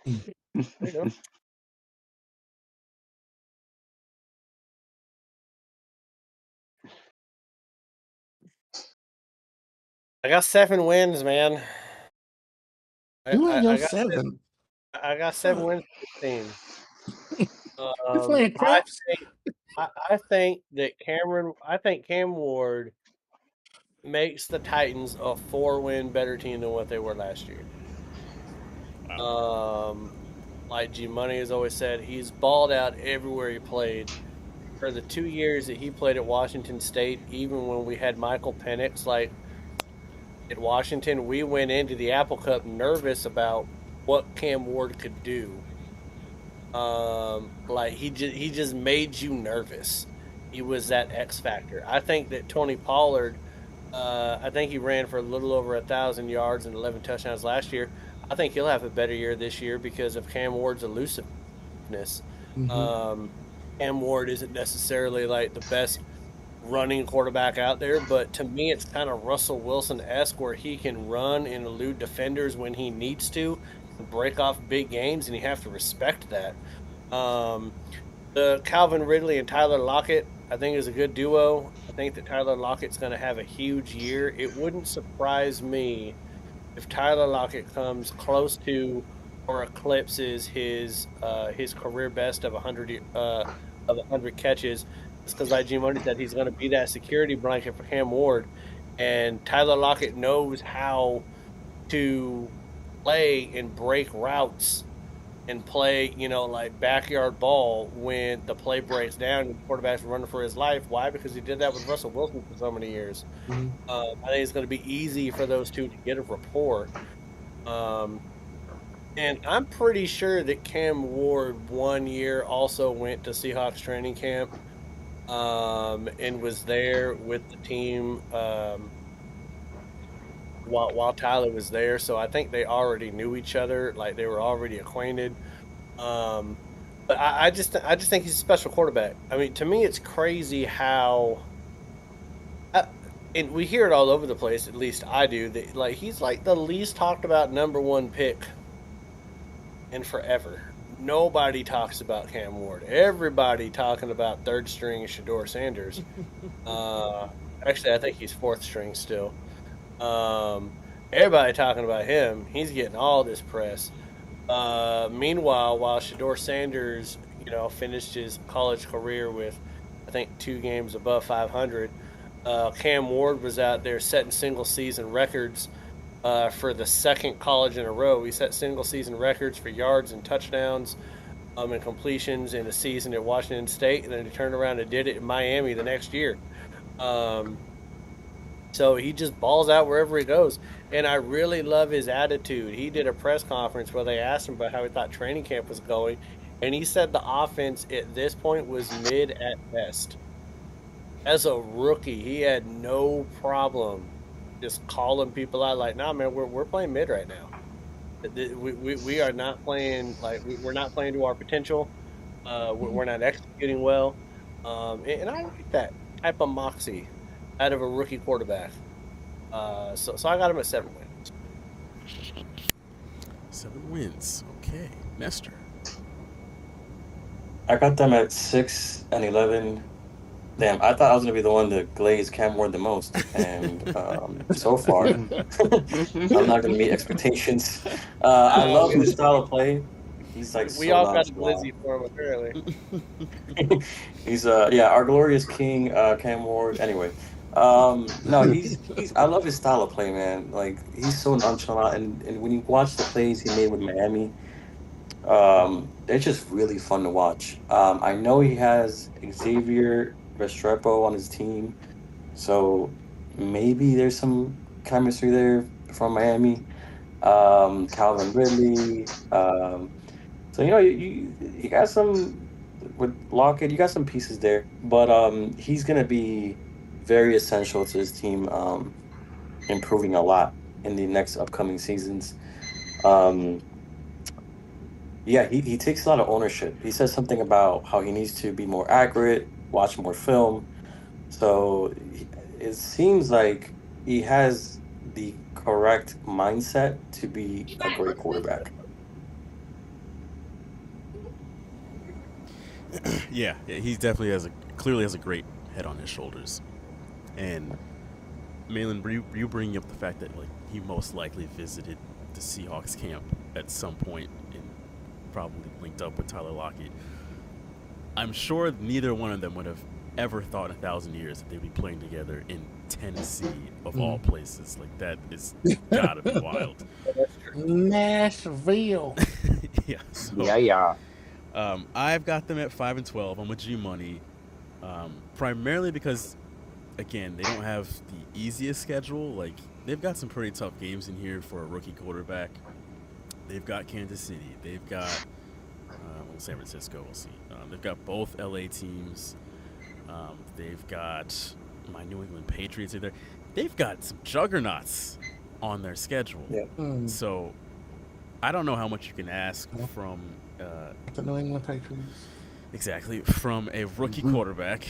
[SPEAKER 2] There you go. I got 7 wins, man.
[SPEAKER 3] you and your
[SPEAKER 2] I got
[SPEAKER 3] 7.
[SPEAKER 2] I got 7
[SPEAKER 3] Huh.
[SPEAKER 2] wins for this team.
[SPEAKER 3] You playing
[SPEAKER 2] I
[SPEAKER 3] craps?
[SPEAKER 2] think I think that I think Cam Ward makes the Titans a 4-win better team than what they were last year. Like G Money has always said, he's balled out everywhere he played. For the 2 years that he played at Washington State, even when we had Michael Penix, like at Washington, we went into the Apple Cup nervous about what Cam Ward could do. Like he just made you nervous. He was that X factor. I think that Tony Pollard, I think he ran for a little over 1,000 yards and 11 touchdowns last year. I think he'll have a better year this year because of Cam Ward's elusiveness.
[SPEAKER 3] Mm-hmm.
[SPEAKER 2] Cam Ward isn't necessarily like the best running quarterback out there, but to me, it's kind of Russell Wilson esque where he can run and elude defenders when he needs to, and break off big games, and you have to respect that. Um, the Calvin Ridley and Tyler Lockett, I think, is a good duo. I think that Tyler Lockett's going to have a huge year. It wouldn't surprise me if Tyler Lockett comes close to or eclipses his career best of 100 catches. It's because like Jim Money said, he's going to be that security blanket for Cam Ward, and Tyler Lockett knows how to play and break routes and play, like backyard ball when the play breaks down and the quarterback's running for his life. Why? Because he did that with Russell Wilson for so many years.
[SPEAKER 3] Mm-hmm.
[SPEAKER 2] I think it's going to be easy for those two to get a rapport. And I'm pretty sure that Cam Ward 1 year also went to Seahawks training camp and was there with the team while Tyler was there. So I think they already knew each other, like they were already acquainted. But I just think he's a special quarterback. I mean, to me, it's crazy how, and we hear it all over the place. At least I do. That like he's like the least talked about #1 pick in forever. nobody talks about Cam Ward. Everybody talking about third string Shedeur Sanders. Actually, I think he's fourth string still. Everybody talking about him. He's getting all this press. Meanwhile, while Shedeur Sanders, finished his college career with, I think, 2 games above 500, Cam Ward was out there setting single-season records for the second college in a row. He set single-season records for yards and touchdowns and completions in a season at Washington State, and then he turned around and did it in Miami the next year. So he just balls out wherever he goes. And I really love his attitude. He did a press conference where they asked him about how he thought training camp was going, and he said the offense at this point was mid at best. As a rookie, he had no problem just calling people out like, nah, man, we're playing mid right now. We are not playing, we're not playing to our potential. We're not executing well. And I like that type of moxie out of a rookie quarterback. So I got him at 7 wins.
[SPEAKER 9] 7 wins. Okay. Nestor.
[SPEAKER 4] I got them at 6 and 11. Damn, I thought I was going to be the one to glaze Cam Ward the most. And so far, I'm not going to meet expectations. I love his style of play. He's like
[SPEAKER 2] we all got a glizzy for him, apparently.
[SPEAKER 4] He's, our glorious king, Cam Ward. Anyway. No, he's I love his style of play, man. Like, he's so nonchalant. And when you watch the plays he made with Miami, they're just really fun to watch. I know he has Xavier Restrepo on his team, so maybe there's some chemistry there from Miami. Calvin Ridley. So you got some with Lockett. You got some pieces there, but he's gonna be very essential to his team, improving a lot in the next upcoming seasons. He takes a lot of ownership. He says something about how he needs to be more accurate, watch more film. So it seems like he has the correct mindset to be a great quarterback.
[SPEAKER 9] Yeah, he definitely clearly has a great head on his shoulders. And Malin, you bringing up the fact that he most likely visited the Seahawks camp at some point and probably linked up with Tyler Lockett. I'm sure neither one of them would have ever thought in 1,000 years that they'd be playing together in Tennessee, of all places. Like, that is gotta be wild.
[SPEAKER 3] Nashville.
[SPEAKER 9] Yeah. So,
[SPEAKER 1] Yeah.
[SPEAKER 9] I've got them at 5 and 12. I'm with G Money, primarily because, again, they don't have the easiest schedule. Like, they've got some pretty tough games in here for a rookie quarterback. They've got Kansas City. They've got San Francisco. We'll see. They've got both LA teams. They've got my New England Patriots are there. They've got some juggernauts on their schedule.
[SPEAKER 4] Yeah.
[SPEAKER 9] So I don't know how much you can ask from
[SPEAKER 3] The New England Patriots.
[SPEAKER 9] exactly from a rookie quarterback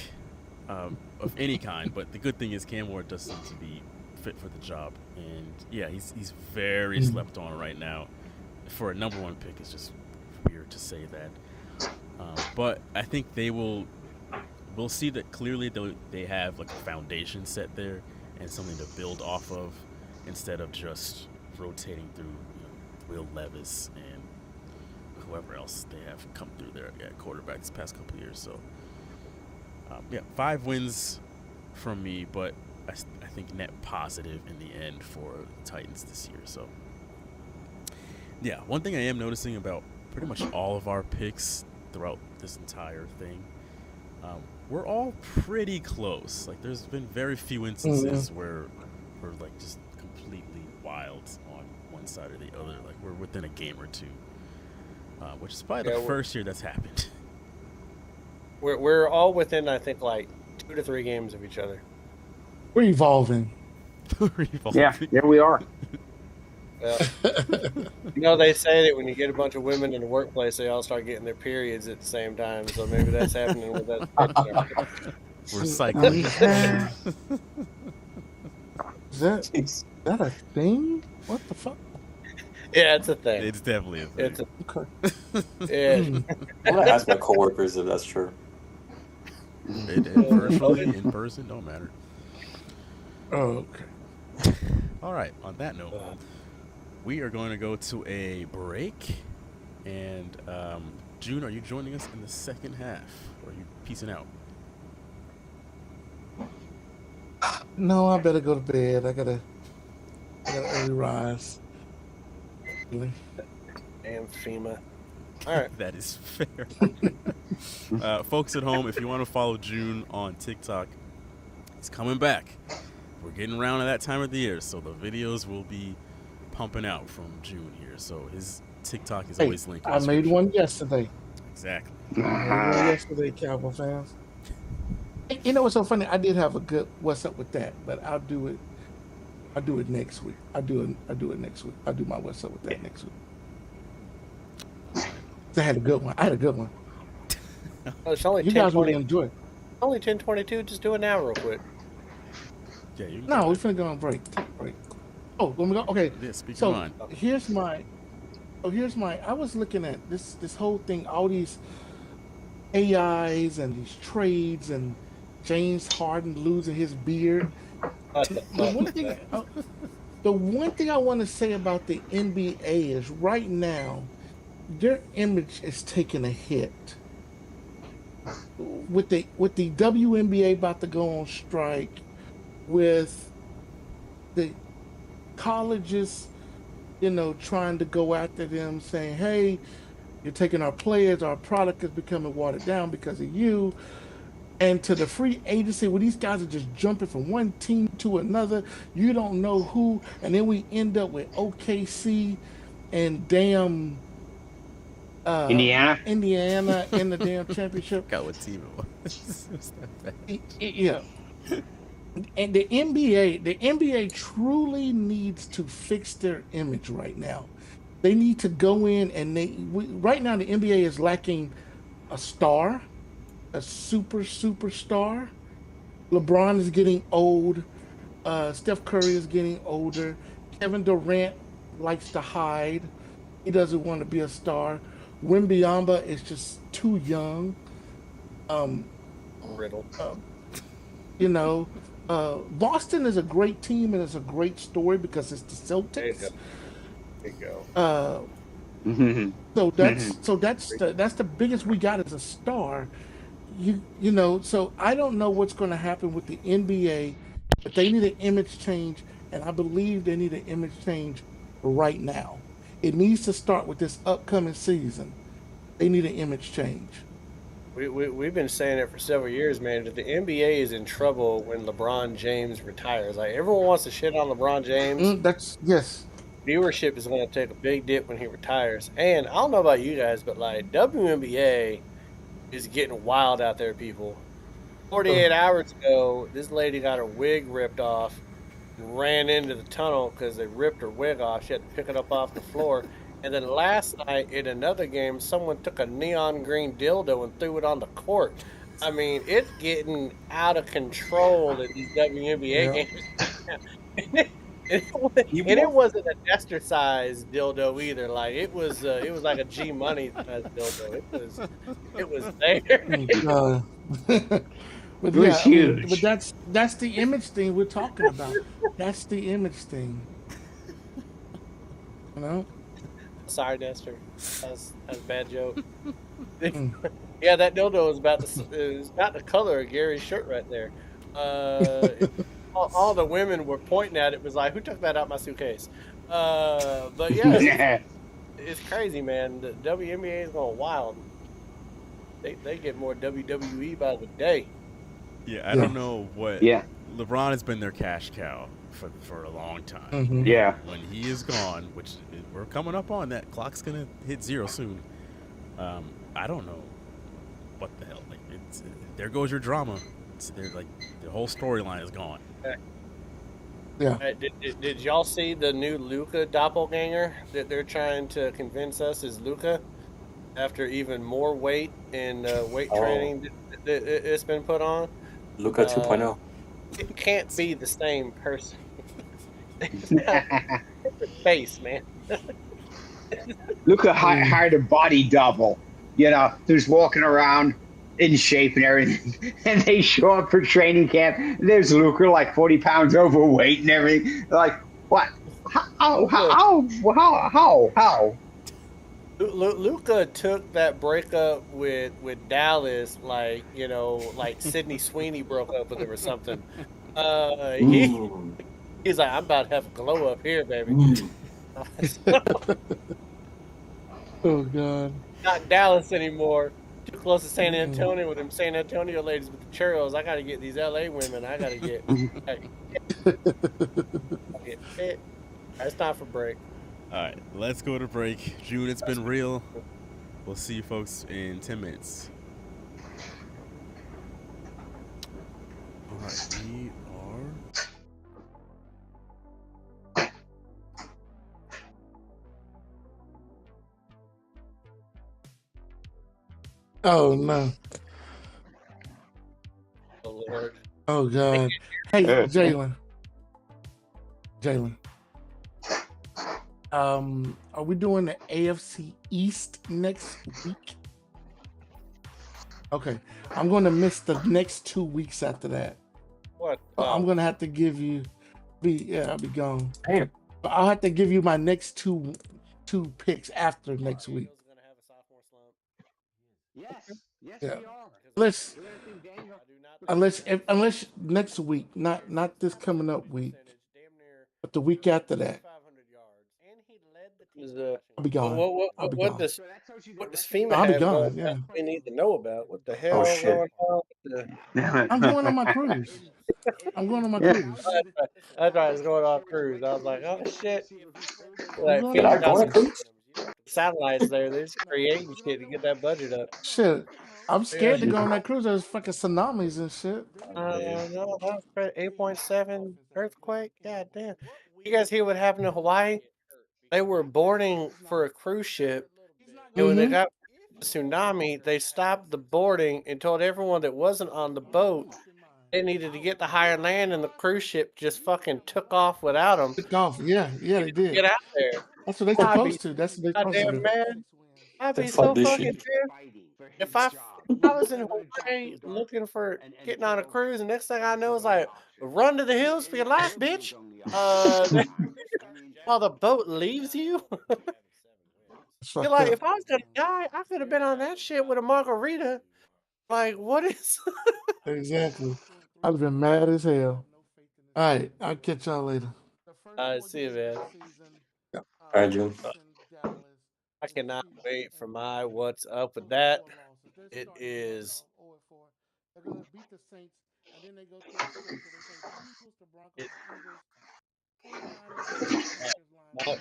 [SPEAKER 9] of any kind. But the good thing is Cam Ward does seem to be fit for the job, and yeah, he's very slept on right now. For a number 1 pick, it's just weird to say that. But I think we'll see that clearly they have a foundation set there and something to build off of instead of just rotating through Will Levis and whoever else they have come through there at quarterback this past couple of years. So 5 wins from me, but I think net positive in the end for the Titans this year. So yeah, one thing I am noticing about pretty much all of our picks throughout this entire thing, we're all pretty close. Like, there's been very few instances where we're just completely wild on one side or the other. Like, we're within a game or two, which is probably the first year that's happened.
[SPEAKER 2] We're all within, I think, 2 to 3 games of each other.
[SPEAKER 3] We're evolving.
[SPEAKER 1] Yeah, there we are.
[SPEAKER 2] Yeah. They say that when you get a bunch of women in the workplace, they all start getting their periods at the same time. So maybe that's happening with us.
[SPEAKER 9] We're cycling.
[SPEAKER 3] Is that a thing? What the fuck?
[SPEAKER 2] Yeah, it's a thing.
[SPEAKER 9] It's definitely a thing.
[SPEAKER 2] It's a,
[SPEAKER 3] Okay.
[SPEAKER 2] yeah.
[SPEAKER 4] I'm gonna ask my coworkers if that's true.
[SPEAKER 9] Virtually, in person, don't matter.
[SPEAKER 3] Oh, okay.
[SPEAKER 9] All right. On that note, we are going to go to a break. And June, are you joining us in the second half, or are you peacing out?
[SPEAKER 3] No, I better go to bed. I gotta early rise. Really?
[SPEAKER 2] Damn FEMA. All right.
[SPEAKER 9] That is fair. Folks at home, if you want to follow June on TikTok, it's coming back. We're getting around to that time of the year, so the videos will be pumping out from June here. So his TikTok is always linked.
[SPEAKER 3] I made one yesterday.
[SPEAKER 9] Exactly.
[SPEAKER 3] I made one yesterday, Cowboy fans. You know what's so funny? I did have a good "What's up with that," but I'll do it next week. I do it next week. I'll do my "What's up with that" next week. I had a good one.
[SPEAKER 2] Oh, it's only
[SPEAKER 3] You
[SPEAKER 2] 10,
[SPEAKER 3] guys
[SPEAKER 2] 20,
[SPEAKER 3] really enjoy it.
[SPEAKER 2] only 10:22. Just do it now, real quick.
[SPEAKER 9] Yeah, you can
[SPEAKER 3] No, we're finna go on break. Take a break. Oh, when we go. Okay.
[SPEAKER 9] Yeah, speak
[SPEAKER 3] So
[SPEAKER 9] your mind.
[SPEAKER 3] here's my. I was looking at this whole thing, all these AIs and these trades and James Harden losing his beard. The one thing I want to say about the NBA is right now, their image is taking a hit. With the WNBA about to go on strike, with the colleges, trying to go after them, saying, "Hey, you're taking our players, our product is becoming watered down because of you." And to the free agency, where these guys are just jumping from one team to another, you don't know who, and then we end up with OKC and damn
[SPEAKER 1] Indiana
[SPEAKER 3] in the damn championship.
[SPEAKER 9] Got what team it was. It was that bad.
[SPEAKER 3] Yeah. And the NBA truly needs to fix their image right now. They need to go in and right now the NBA is lacking a star, a superstar. LeBron is getting old. Steph Curry is getting older. Kevin Durant likes to hide. He doesn't want to be a star. Wembyamba is just too young.
[SPEAKER 2] Riddle.
[SPEAKER 3] Boston is a great team and it's a great story because it's the Celtics.
[SPEAKER 2] There you go.
[SPEAKER 3] So that's the biggest we got as a star. So I don't know what's going to happen with the NBA, but they need an image change, and I believe they need an image change right now. It needs to start with this upcoming season. They need an image change.
[SPEAKER 2] We've been saying it for several years, man, that the NBA is in trouble when LeBron James retires. Like, everyone wants to shit on LeBron James.
[SPEAKER 3] Yes.
[SPEAKER 2] Viewership is going to take a big dip when he retires. And I don't know about you guys, but like WNBA is getting wild out there, people. 48 hours ago, this lady got her wig ripped off and ran into the tunnel because they ripped her wig off. She had to pick it up off the floor. And then last night in another game, someone took a neon green dildo and threw it on the court. I mean, it's getting out of control at these WNBA games. And it wasn't a Dexter size dildo either. Like it was like a G Money size dildo. It was there.
[SPEAKER 3] But
[SPEAKER 1] it was huge.
[SPEAKER 3] But that's the image thing we're talking about. That's the image thing.
[SPEAKER 2] Sorry, Dexter. That's a bad joke. Yeah, that dildo is about the color of Gary's shirt right there. All the women were pointing at it. Was like, who took that out my suitcase? But yeah, it's crazy, man. The WNBA is going wild. They get more WWE by the day.
[SPEAKER 9] Yeah, I don't know what.
[SPEAKER 1] Yeah.
[SPEAKER 9] LeBron has been their cash cow for a long time.
[SPEAKER 3] Mm-hmm.
[SPEAKER 1] Yeah.
[SPEAKER 9] When he is gone, which we're coming up on, that clock's gonna hit zero soon. I don't know what the hell. Like, there goes your drama. The whole storyline is gone.
[SPEAKER 3] Yeah.
[SPEAKER 2] Did y'all see the new Luka doppelganger that they're trying to convince us is Luka? After even more weight and weight training it's been put on.
[SPEAKER 4] Luka 2.0.
[SPEAKER 2] It can't be the same person. It's not different face, man.
[SPEAKER 1] Luca hired a body double, who's walking around in shape and everything. And they show up for training camp. And there's Luca, like 40 pounds overweight and everything. They're like, what? How?
[SPEAKER 2] Luca took that breakup with Dallas like like Sydney Sweeney broke up with him or something. He's like, I'm about to have a glow up here, baby.
[SPEAKER 3] Oh God.
[SPEAKER 2] Not Dallas anymore. Too close to San Antonio with them San Antonio ladies with the churros. I got to get these LA women. I got to get fit. It's time for break.
[SPEAKER 9] All right, let's go to break. June, it's been real. We'll see you folks in 10 minutes. All right, we are.
[SPEAKER 3] Oh no.
[SPEAKER 2] Oh Lord.
[SPEAKER 3] Oh God. Hey, Jalen. Are we doing the AFC East next week? Okay. I'm going to miss the next 2 weeks after that.
[SPEAKER 2] What?
[SPEAKER 3] I'm going to have to give you I'll be gone.
[SPEAKER 4] Damn.
[SPEAKER 3] But I'll have to give you my next two picks after next week.
[SPEAKER 1] Yes,
[SPEAKER 3] Yeah.
[SPEAKER 1] we are.
[SPEAKER 3] Unless next week, not this coming up week, but the week after that. I'll be gone.
[SPEAKER 2] What does FEMA
[SPEAKER 3] I'll be
[SPEAKER 2] have
[SPEAKER 3] gone,
[SPEAKER 2] going
[SPEAKER 3] yeah.
[SPEAKER 2] on we need to know about? What the hell
[SPEAKER 4] Oh,
[SPEAKER 2] is
[SPEAKER 4] shit.
[SPEAKER 2] going on?
[SPEAKER 3] I'm going on my cruise. Cruise.
[SPEAKER 2] That's right, it's going off cruise. I was like, oh shit. Like,
[SPEAKER 3] going
[SPEAKER 4] Did I
[SPEAKER 2] FEMA
[SPEAKER 4] go
[SPEAKER 2] got
[SPEAKER 4] on a
[SPEAKER 2] some
[SPEAKER 4] cruise?
[SPEAKER 2] satellites there. They're just creating shit to get that budget up.
[SPEAKER 3] Shit. I'm scared to go on that cruise. There's fucking tsunamis and shit.
[SPEAKER 2] No, that was 8.7 earthquake. God damn. You guys hear what happened in Hawaii? They were boarding for a cruise ship, and when they got the tsunami, they stopped the boarding and told everyone that wasn't on the boat they needed to get to higher land, and the cruise ship just fucking took off without them.
[SPEAKER 3] Took off. Yeah, they did.
[SPEAKER 2] Get out there.
[SPEAKER 3] That's what they're supposed to. That's what they're supposed to
[SPEAKER 2] Goddamn
[SPEAKER 3] do.
[SPEAKER 2] man. I'd be
[SPEAKER 4] Fuck
[SPEAKER 2] so
[SPEAKER 4] this
[SPEAKER 2] fucking
[SPEAKER 4] shit.
[SPEAKER 2] pissed if I was in Hawaii looking for getting on a cruise, and next thing I know is like, run to the hills for your life, bitch. While the boat leaves you. You're like, if I was gonna die, I could have been on that shit with a margarita. Like, what is?
[SPEAKER 3] Exactly. I've been mad as hell. All right, I'll catch y'all later.
[SPEAKER 2] See you, man.
[SPEAKER 3] Yeah.
[SPEAKER 4] All right, June.
[SPEAKER 2] I cannot wait for my what's up with that. It is.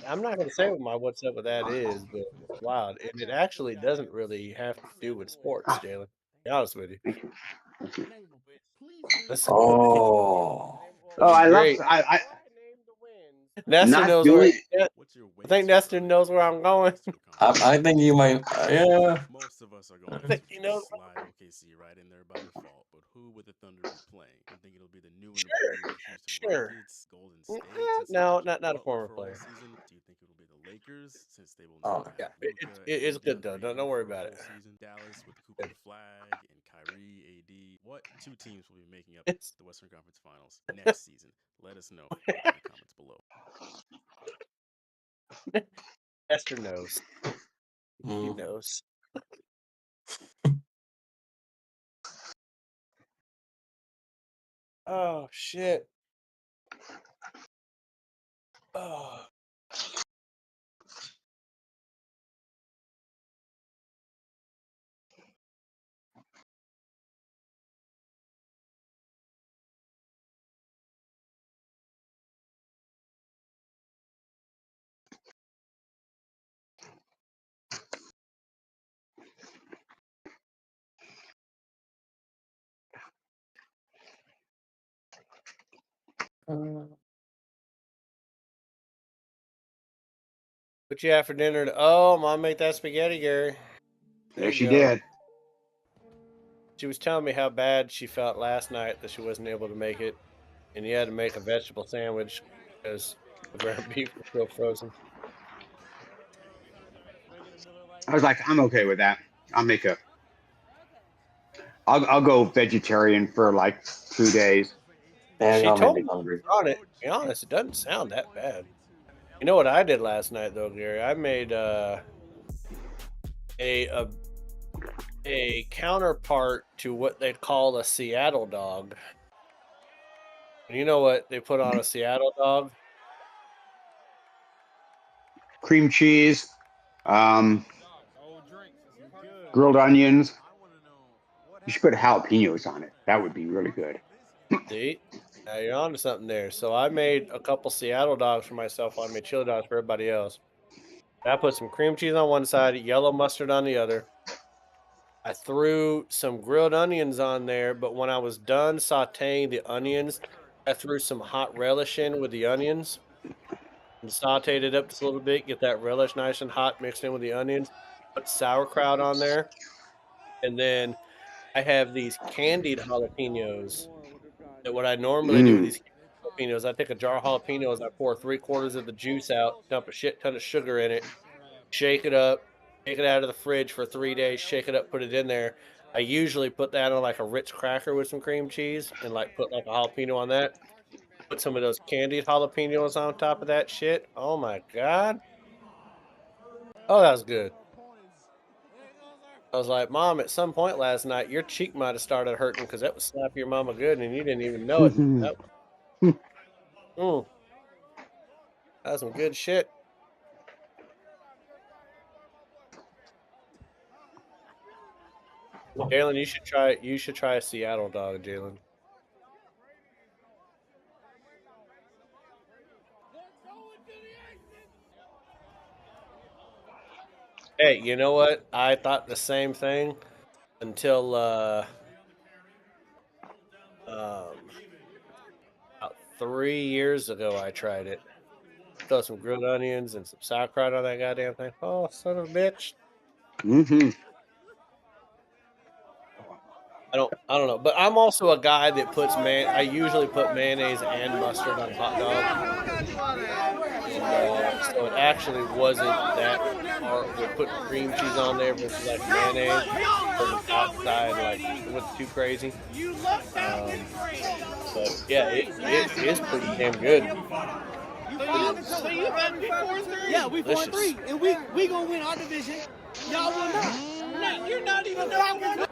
[SPEAKER 2] I'm not going to say what my what's up with that is, but it's wild. And it actually doesn't really have to do with sports, Jalen. To be honest with you. Listen,
[SPEAKER 4] Oh.
[SPEAKER 1] I love.
[SPEAKER 2] great.
[SPEAKER 1] I
[SPEAKER 2] Nestor
[SPEAKER 1] not
[SPEAKER 2] knows
[SPEAKER 1] doing.
[SPEAKER 2] where. I think Nestor knows where I'm going.
[SPEAKER 4] I think you might. Yeah.
[SPEAKER 9] Most of us are going
[SPEAKER 2] I think
[SPEAKER 9] to
[SPEAKER 2] he knows.
[SPEAKER 9] slide OKC right in there by default. But who would the Thunder be playing? I think it'll be the new and improved Houston Rockets, Golden State.
[SPEAKER 2] No, not a former player.
[SPEAKER 9] Season. Do you think it'll be the Lakers since they will?
[SPEAKER 2] Yeah, it's good though. Don't worry about it.
[SPEAKER 9] Season. Dallas with the Cooper Flag and Kyrie, AD. What two teams will be making up the Western Conference Finals next season? Let us know in the comments below.
[SPEAKER 2] Esther knows. He knows. Oh shit. Oh. What you have for dinner? Oh, Mom made that spaghetti, Gary.
[SPEAKER 1] There she did.
[SPEAKER 2] She was telling me how bad she felt last night that she wasn't able to make it, and you had to make a vegetable sandwich because the ground beef was still frozen.
[SPEAKER 1] I was like, I'm okay with that. I'll go vegetarian for like 2 days.
[SPEAKER 4] Damn,
[SPEAKER 2] She
[SPEAKER 4] y'all made
[SPEAKER 2] told
[SPEAKER 4] me
[SPEAKER 2] me
[SPEAKER 4] hungry.
[SPEAKER 2] on it. To be honest, it doesn't sound that bad. You know what I did last night though, Gary? I made a counterpart to what they call a Seattle dog. And you know what they put on a Seattle dog?
[SPEAKER 1] Cream cheese, grilled onions. You should put jalapenos on it. That would be really good.
[SPEAKER 2] See? Now you're on to something there. So I made a couple Seattle dogs for myself. I made chili dogs for everybody else. I put some cream cheese on one side, yellow mustard on the other. I threw some grilled onions on there, but when I was done sauteing the onions, I threw some hot relish in with the onions and sauteed it up just a little bit, get that relish nice and hot mixed in with the onions. Put sauerkraut on there. And then I have these candied jalapenos. That what I normally do with these jalapenos, I take a jar of jalapenos, I pour 3/4 of the juice out, dump a shit ton of sugar in it, shake it up, take it out of the fridge for 3 days, shake it up, put it in there. I usually put that on like a Ritz cracker with some cream cheese and like put like a jalapeno on that. Put some of those candied jalapenos on top of that shit. Oh my God. Oh, that was good. I was like, Mom, at some point last night, your cheek might have started hurting because that was slap your mama good and you didn't even know it. That's some good shit. Jalen, you should try a Seattle dog, Jalen. Hey, you know what? I thought the same thing until about 3 years ago I tried it. Throw some grilled onions and some sauerkraut on that goddamn thing. Oh, son of a bitch. I don't know, but I'm also a guy that puts I usually put mayonnaise and mustard on hot dogs. So it actually wasn't that hard with putting cream cheese on there versus like mayonnaise or the outside like it wasn't too crazy. But yeah, it is pretty damn good.
[SPEAKER 5] So you bet me 4-3? Yeah, we 4-3, and we gonna win our division. Y'all will not. No, you're not even done.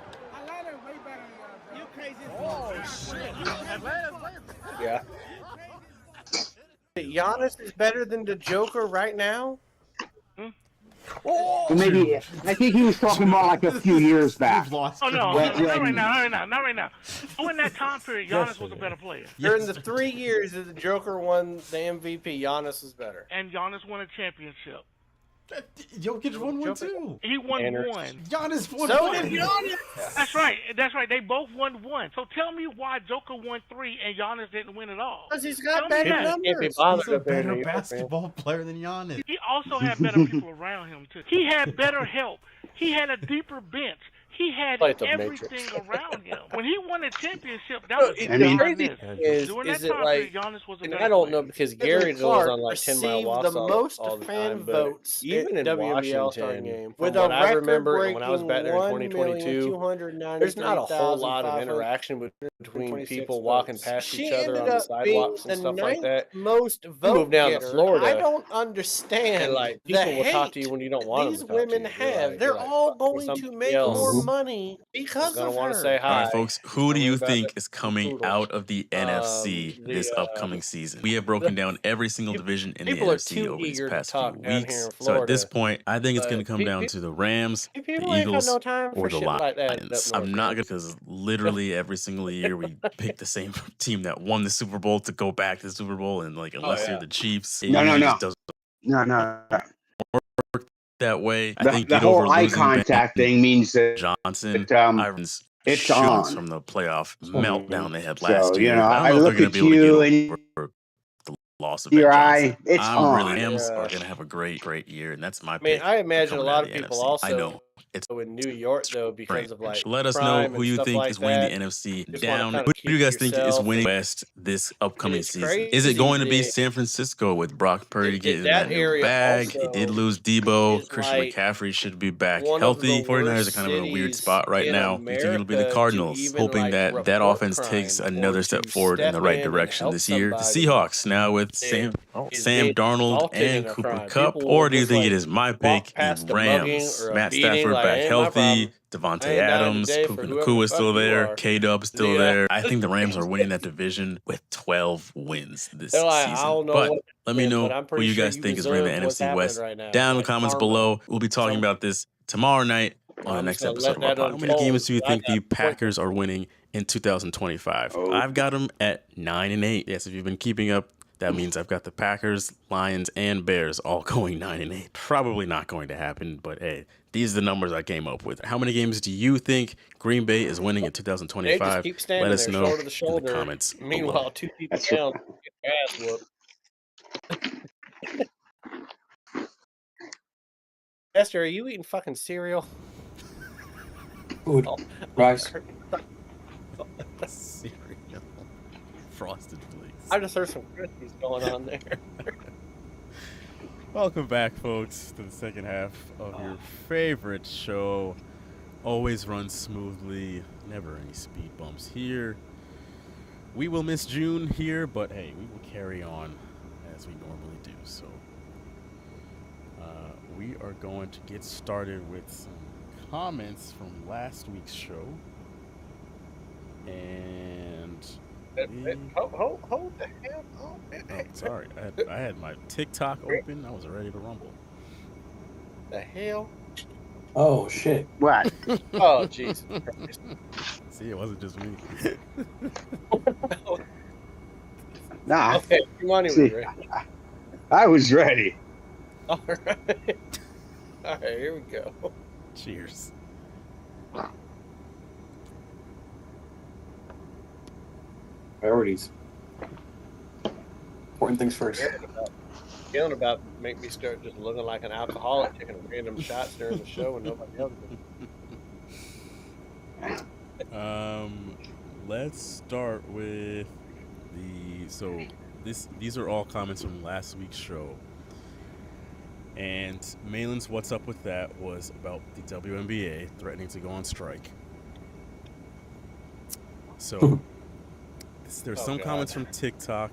[SPEAKER 5] You crazy. Oh shit!
[SPEAKER 2] Yeah. Giannis is better than the Joker right now.
[SPEAKER 1] Well, maybe I think he was talking about like a few years back.
[SPEAKER 10] Oh no, not right now. Oh, in that time period, Giannis was a better player.
[SPEAKER 2] During the 3 years that the Joker won the MVP, Giannis is better.
[SPEAKER 10] And Giannis won a championship.
[SPEAKER 8] Jokic won one too.
[SPEAKER 10] He won one.
[SPEAKER 8] Giannis won
[SPEAKER 5] So
[SPEAKER 8] one.
[SPEAKER 5] did Giannis.
[SPEAKER 10] That's right. They both won one. So tell me why Joker won 3 and Giannis didn't win at all.
[SPEAKER 2] Because he's got
[SPEAKER 10] better
[SPEAKER 2] numbers.
[SPEAKER 8] He's a better basketball player than Giannis.
[SPEAKER 10] He also had better people around him too. He had better help. He had a deeper bench. He had everything around him. When he won a championship, that was
[SPEAKER 2] the crazy thing is it like,
[SPEAKER 10] Giannis was a
[SPEAKER 2] and
[SPEAKER 10] better
[SPEAKER 2] I don't
[SPEAKER 10] player.
[SPEAKER 2] know because Gary goes on like 10 Mile Walks
[SPEAKER 11] the
[SPEAKER 2] all
[SPEAKER 11] most
[SPEAKER 2] the
[SPEAKER 11] fan
[SPEAKER 2] time, but
[SPEAKER 11] votes
[SPEAKER 2] even in
[SPEAKER 11] WNBA
[SPEAKER 2] Washington,
[SPEAKER 11] game,
[SPEAKER 2] with what I remember, and when I was back there in 2022, there's not a whole lot of interaction between people walking past each other on the sidewalks and stuff like that.
[SPEAKER 11] Most
[SPEAKER 2] You
[SPEAKER 11] vote
[SPEAKER 2] move down to
[SPEAKER 11] getter.
[SPEAKER 2] Florida,
[SPEAKER 11] I don't understand.
[SPEAKER 2] and like
[SPEAKER 11] the
[SPEAKER 2] people will talk to
[SPEAKER 11] hate
[SPEAKER 2] you when you don't want them
[SPEAKER 11] these
[SPEAKER 2] to talk to
[SPEAKER 11] women
[SPEAKER 2] you.
[SPEAKER 11] have. They're
[SPEAKER 2] like,
[SPEAKER 11] all
[SPEAKER 2] fuck,
[SPEAKER 11] going
[SPEAKER 2] somebody
[SPEAKER 11] to make
[SPEAKER 2] else
[SPEAKER 11] more money because
[SPEAKER 2] gonna
[SPEAKER 11] of
[SPEAKER 2] want
[SPEAKER 11] her.
[SPEAKER 2] to say hi.
[SPEAKER 12] All right, folks, who do you
[SPEAKER 2] About
[SPEAKER 12] think
[SPEAKER 2] the
[SPEAKER 12] is coming
[SPEAKER 2] poodle.
[SPEAKER 12] out of the NFC this upcoming season? We have broken down every single division in the
[SPEAKER 2] people are
[SPEAKER 12] NFC
[SPEAKER 2] too
[SPEAKER 12] over these
[SPEAKER 2] eager to
[SPEAKER 12] past
[SPEAKER 2] talk
[SPEAKER 12] few
[SPEAKER 2] down here
[SPEAKER 12] weeks.
[SPEAKER 2] in
[SPEAKER 12] So at this
[SPEAKER 2] Florida,
[SPEAKER 12] point, I think it's
[SPEAKER 2] but
[SPEAKER 12] going to come down to the Rams, the
[SPEAKER 2] people ain't got
[SPEAKER 12] Eagles,
[SPEAKER 2] no time
[SPEAKER 12] or
[SPEAKER 2] for
[SPEAKER 12] the
[SPEAKER 2] shit like that up
[SPEAKER 12] Lions.
[SPEAKER 2] north,
[SPEAKER 12] I'm not
[SPEAKER 2] man.
[SPEAKER 12] going to, because literally every single year we pick the same team that won the Super Bowl to go back to the Super Bowl, and like unless you're the Chiefs, it usually just doesn't work that way. I think
[SPEAKER 1] The
[SPEAKER 12] get
[SPEAKER 1] whole
[SPEAKER 12] over
[SPEAKER 1] eye
[SPEAKER 12] losing
[SPEAKER 1] contact
[SPEAKER 12] Ben
[SPEAKER 1] thing means that
[SPEAKER 12] Johnson, Ivan's
[SPEAKER 1] it's
[SPEAKER 12] shootings
[SPEAKER 1] on.
[SPEAKER 12] from the playoff meltdown they had
[SPEAKER 1] So,
[SPEAKER 12] last year.
[SPEAKER 1] I
[SPEAKER 12] I don't know if
[SPEAKER 1] look
[SPEAKER 12] they're
[SPEAKER 1] at
[SPEAKER 12] going to be able to
[SPEAKER 1] you
[SPEAKER 12] get
[SPEAKER 1] and
[SPEAKER 12] over the loss of Ben
[SPEAKER 1] your
[SPEAKER 12] Johnson.
[SPEAKER 1] eye, it's
[SPEAKER 12] I'm really
[SPEAKER 1] on.
[SPEAKER 12] Rams are going to have a great year, and that's my
[SPEAKER 2] I mean,
[SPEAKER 12] pick.
[SPEAKER 2] I imagine a
[SPEAKER 12] coming
[SPEAKER 2] lot
[SPEAKER 12] out
[SPEAKER 2] of
[SPEAKER 12] the
[SPEAKER 2] people
[SPEAKER 12] NFC.
[SPEAKER 2] also
[SPEAKER 12] I know It's
[SPEAKER 2] in New York though because of like
[SPEAKER 12] let us know
[SPEAKER 2] crime
[SPEAKER 12] who
[SPEAKER 2] and
[SPEAKER 12] you
[SPEAKER 2] stuff
[SPEAKER 12] think
[SPEAKER 2] like
[SPEAKER 12] is winning
[SPEAKER 2] that.
[SPEAKER 12] the NFC
[SPEAKER 2] Just wanna
[SPEAKER 12] down.
[SPEAKER 2] kinda
[SPEAKER 12] Who do
[SPEAKER 2] keep
[SPEAKER 12] you
[SPEAKER 2] to
[SPEAKER 12] guys think is
[SPEAKER 2] yourself
[SPEAKER 12] winning
[SPEAKER 2] and
[SPEAKER 12] West this upcoming
[SPEAKER 2] it's
[SPEAKER 12] season? Is it
[SPEAKER 2] crazy
[SPEAKER 12] going to be
[SPEAKER 2] that
[SPEAKER 12] San Francisco with Brock Purdy getting
[SPEAKER 2] that
[SPEAKER 12] that new
[SPEAKER 2] area
[SPEAKER 12] bag? He did
[SPEAKER 2] also
[SPEAKER 12] lose Debo.
[SPEAKER 2] is
[SPEAKER 12] Christian
[SPEAKER 2] like
[SPEAKER 12] McCaffrey should be back
[SPEAKER 2] one of the
[SPEAKER 12] healthy. 49ers are
[SPEAKER 2] worst
[SPEAKER 12] kind of in a weird
[SPEAKER 2] cities
[SPEAKER 12] spot right
[SPEAKER 2] in
[SPEAKER 12] now. You think it'll be the
[SPEAKER 2] America to
[SPEAKER 12] Cardinals,
[SPEAKER 2] even
[SPEAKER 12] hoping
[SPEAKER 2] like
[SPEAKER 12] that that
[SPEAKER 2] report
[SPEAKER 12] offense takes
[SPEAKER 2] crime or
[SPEAKER 12] another step
[SPEAKER 2] to
[SPEAKER 12] forward in the
[SPEAKER 2] step
[SPEAKER 12] right
[SPEAKER 2] in and
[SPEAKER 12] direction
[SPEAKER 2] help
[SPEAKER 12] this year. The
[SPEAKER 2] somebody
[SPEAKER 12] Seahawks now with
[SPEAKER 2] that is
[SPEAKER 12] Sam
[SPEAKER 2] being
[SPEAKER 12] Darnold
[SPEAKER 2] assaulted
[SPEAKER 12] and
[SPEAKER 2] in a
[SPEAKER 12] Cooper
[SPEAKER 2] crime.
[SPEAKER 12] Cup,
[SPEAKER 2] People will
[SPEAKER 12] or do you
[SPEAKER 2] just
[SPEAKER 12] think it
[SPEAKER 2] like
[SPEAKER 12] is my
[SPEAKER 2] walk
[SPEAKER 12] pick, the
[SPEAKER 2] past a mugging
[SPEAKER 12] Rams?
[SPEAKER 2] or a
[SPEAKER 12] Matt
[SPEAKER 2] beating
[SPEAKER 12] Stafford
[SPEAKER 2] like
[SPEAKER 12] back
[SPEAKER 2] ain't my problem.
[SPEAKER 12] healthy, Devontae
[SPEAKER 2] I ain't dying
[SPEAKER 12] Adams,
[SPEAKER 2] today for
[SPEAKER 12] Puka
[SPEAKER 2] whoever the
[SPEAKER 12] Nacua is
[SPEAKER 2] fuck
[SPEAKER 12] still
[SPEAKER 2] you
[SPEAKER 12] there,
[SPEAKER 2] are.
[SPEAKER 12] K-Dub's still
[SPEAKER 2] Yeah.
[SPEAKER 12] there. I think the Rams are winning that division with 12 wins this
[SPEAKER 2] They're like, I
[SPEAKER 12] season.
[SPEAKER 2] don't know
[SPEAKER 12] But
[SPEAKER 2] what
[SPEAKER 12] let me
[SPEAKER 2] but
[SPEAKER 12] know
[SPEAKER 2] I'm
[SPEAKER 12] who
[SPEAKER 2] pretty
[SPEAKER 12] you
[SPEAKER 2] sure
[SPEAKER 12] guys
[SPEAKER 2] you
[SPEAKER 12] think is winning the
[SPEAKER 2] deserve what's
[SPEAKER 12] NFC
[SPEAKER 2] happening
[SPEAKER 12] West.
[SPEAKER 2] right now.
[SPEAKER 12] Down in the
[SPEAKER 2] Like
[SPEAKER 12] comments
[SPEAKER 2] karma.
[SPEAKER 12] below. We'll be talking
[SPEAKER 2] Some
[SPEAKER 12] about this tomorrow night on the
[SPEAKER 2] I'm
[SPEAKER 12] next
[SPEAKER 2] just gonna
[SPEAKER 12] episode
[SPEAKER 2] let
[SPEAKER 12] of our
[SPEAKER 2] that
[SPEAKER 12] podcast. How many
[SPEAKER 2] unfold.
[SPEAKER 12] games do you
[SPEAKER 2] I
[SPEAKER 12] think
[SPEAKER 2] got
[SPEAKER 12] the Packers are winning in 2025?
[SPEAKER 1] Oh.
[SPEAKER 12] I've got them at 9-8. Yes, if you've been keeping up, that means I've got the Packers, Lions, and Bears all going 9-8. Probably not going to happen, but hey, these are the numbers I came up with. How many games do you think Green Bay is winning in
[SPEAKER 2] They just
[SPEAKER 12] 2025?
[SPEAKER 2] keep standing
[SPEAKER 12] Let us
[SPEAKER 2] there
[SPEAKER 12] know
[SPEAKER 2] shoulder to
[SPEAKER 12] in the
[SPEAKER 2] shoulder.
[SPEAKER 12] comments below.
[SPEAKER 2] Meanwhile, two people
[SPEAKER 1] That's
[SPEAKER 2] down, get their ass whooped. Esther, are you eating fucking cereal?
[SPEAKER 4] Food.
[SPEAKER 2] Oh,
[SPEAKER 4] Rice.
[SPEAKER 12] Cereal. Frosted Flakes.
[SPEAKER 2] I just heard some Krispies going on there.
[SPEAKER 13] Welcome back, folks, to the second half of your favorite show. Always runs smoothly, never any speed bumps here. We will miss June here, but hey, we will carry on as we normally do. So we are going to get started with some comments from last week's show. And
[SPEAKER 2] Hold the hell on.
[SPEAKER 13] oh, sorry, I had my TikTok open. I was ready to rumble.
[SPEAKER 2] The hell?
[SPEAKER 4] Oh, shit.
[SPEAKER 1] What?
[SPEAKER 2] Oh, Jesus Christ.
[SPEAKER 13] See, it wasn't just me.
[SPEAKER 1] Nah.
[SPEAKER 2] Okay, Kimani was
[SPEAKER 1] See,
[SPEAKER 2] ready.
[SPEAKER 1] I was ready.
[SPEAKER 2] All right. All right, here we go.
[SPEAKER 13] Cheers.
[SPEAKER 4] Priorities. Important things first.
[SPEAKER 2] Feeling about make me start just looking like an alcoholic, taking random shots during the show and nobody else is.
[SPEAKER 13] Let's start with these are all comments from last week's show. And Malin's What's Up With That was about the WNBA threatening to go on strike. So there's some comments from TikTok,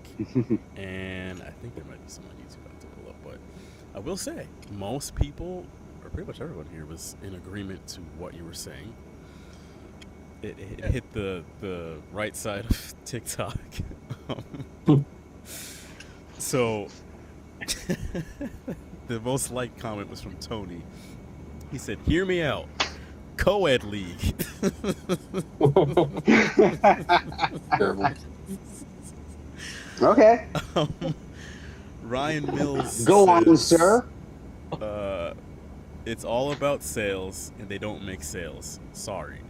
[SPEAKER 13] and I think there might be some on YouTube I have to pull up. But I will say, most people, or pretty much everyone here, was in agreement to what you were saying. It hit the right side of TikTok. So the most liked comment was from Tony. He said, "Hear me out. Co-ed league."
[SPEAKER 4] Terrible.
[SPEAKER 1] Okay.
[SPEAKER 13] Ryan Mills
[SPEAKER 1] Go on,
[SPEAKER 13] says,
[SPEAKER 1] sir.
[SPEAKER 13] It's all about sales, and they don't make sales. Sorry.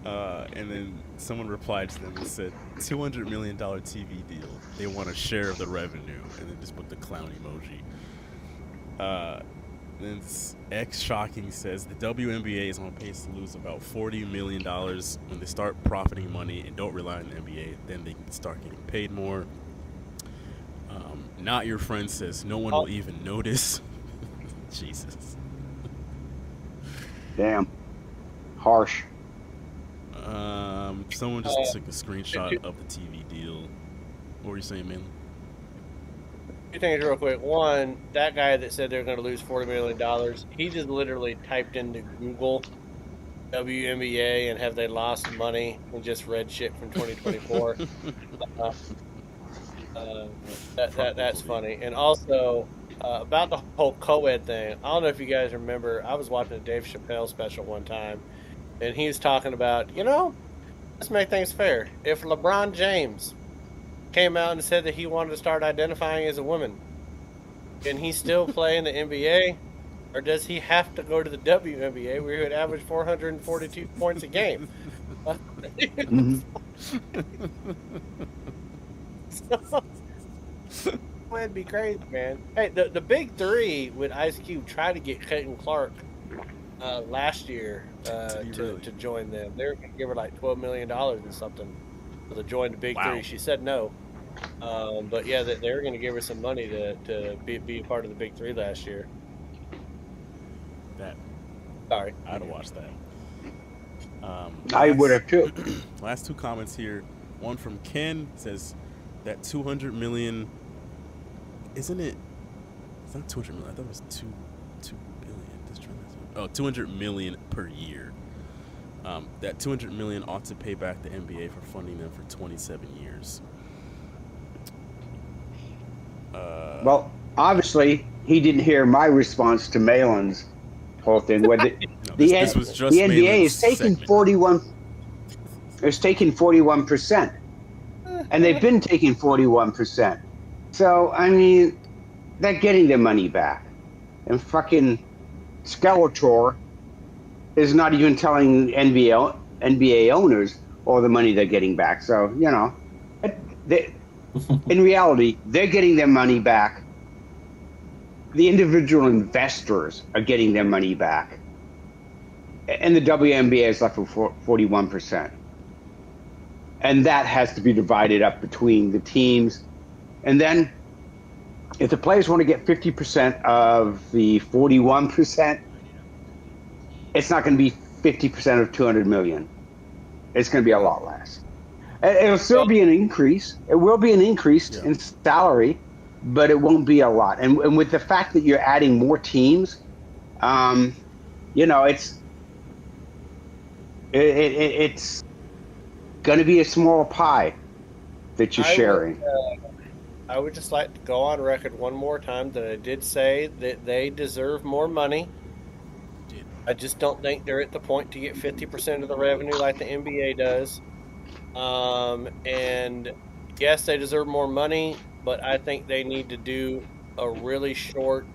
[SPEAKER 13] And then someone replied to them and said, $200 million TV deal. They want a share of the revenue. And then just put the clown emoji. Then X Shocking says the WNBA is on pace to lose about $40 million when they start profiting money and don't rely on the NBA. Then they can start getting paid more. Not Your Friend says no one will even notice. Jesus.
[SPEAKER 1] Damn. Harsh.
[SPEAKER 13] Someone just took a screenshot of the TV deal. What were you saying, man?
[SPEAKER 2] Two things real quick. One, that guy that said they're going to lose $40 million, he just literally typed into Google WNBA and have they lost money and just read shit from 2024. That's funny. And also, about the whole co-ed thing, I don't know if you guys remember, I was watching a Dave Chappelle special one time, and he was talking about, let's make things fair. If LeBron James came out and said that he wanted to start identifying as a woman, can he still play in the NBA? Or does he have to go to the WNBA where he would average 442 points a game? It'd be crazy, man. Hey, the big three with Ice Cube try to get Caitlin Clark last year to join them. They were going to give her like $12 million or something to join the Big Three. She said no. But yeah, they were going to give her some money to be a part of the Big Three last year. Sorry,
[SPEAKER 13] I'd have watched that.
[SPEAKER 1] I would have too.
[SPEAKER 13] Last two comments here. One from Ken says that 200 million, isn't it? It's not 200 million. I thought it was 2 billion. Just trying to, 200 million per year. That 200 million ought to pay back the NBA for funding them for 27 years.
[SPEAKER 1] Well, obviously, he didn't hear my response to Malin's whole thing. Where the NBA is taking 41. It's taking 41%, and they've been taking 41%. So I mean, they're getting their money back, and fucking Skeletor is not even telling NBA owners all the money they're getting back. So you know, in reality, they're getting their money back. The individual investors are getting their money back, and the WNBA is left with 41%. And that has to be divided up between the teams. And then if the players want to get 50% of the 41%, it's not going to be 50% of 200 million. It's going to be a lot less. It'll still be an increase. It will be an increase in salary, but it won't be a lot. And with the fact that you're adding more teams, you know, it's going to be a small pie that you're sharing.
[SPEAKER 2] I would just like to go on record one more time that I did say that they deserve more money. I just don't think they're at the point to get 50% of the revenue like the NBA does. And yes, they deserve more money, but I think they need to do a really short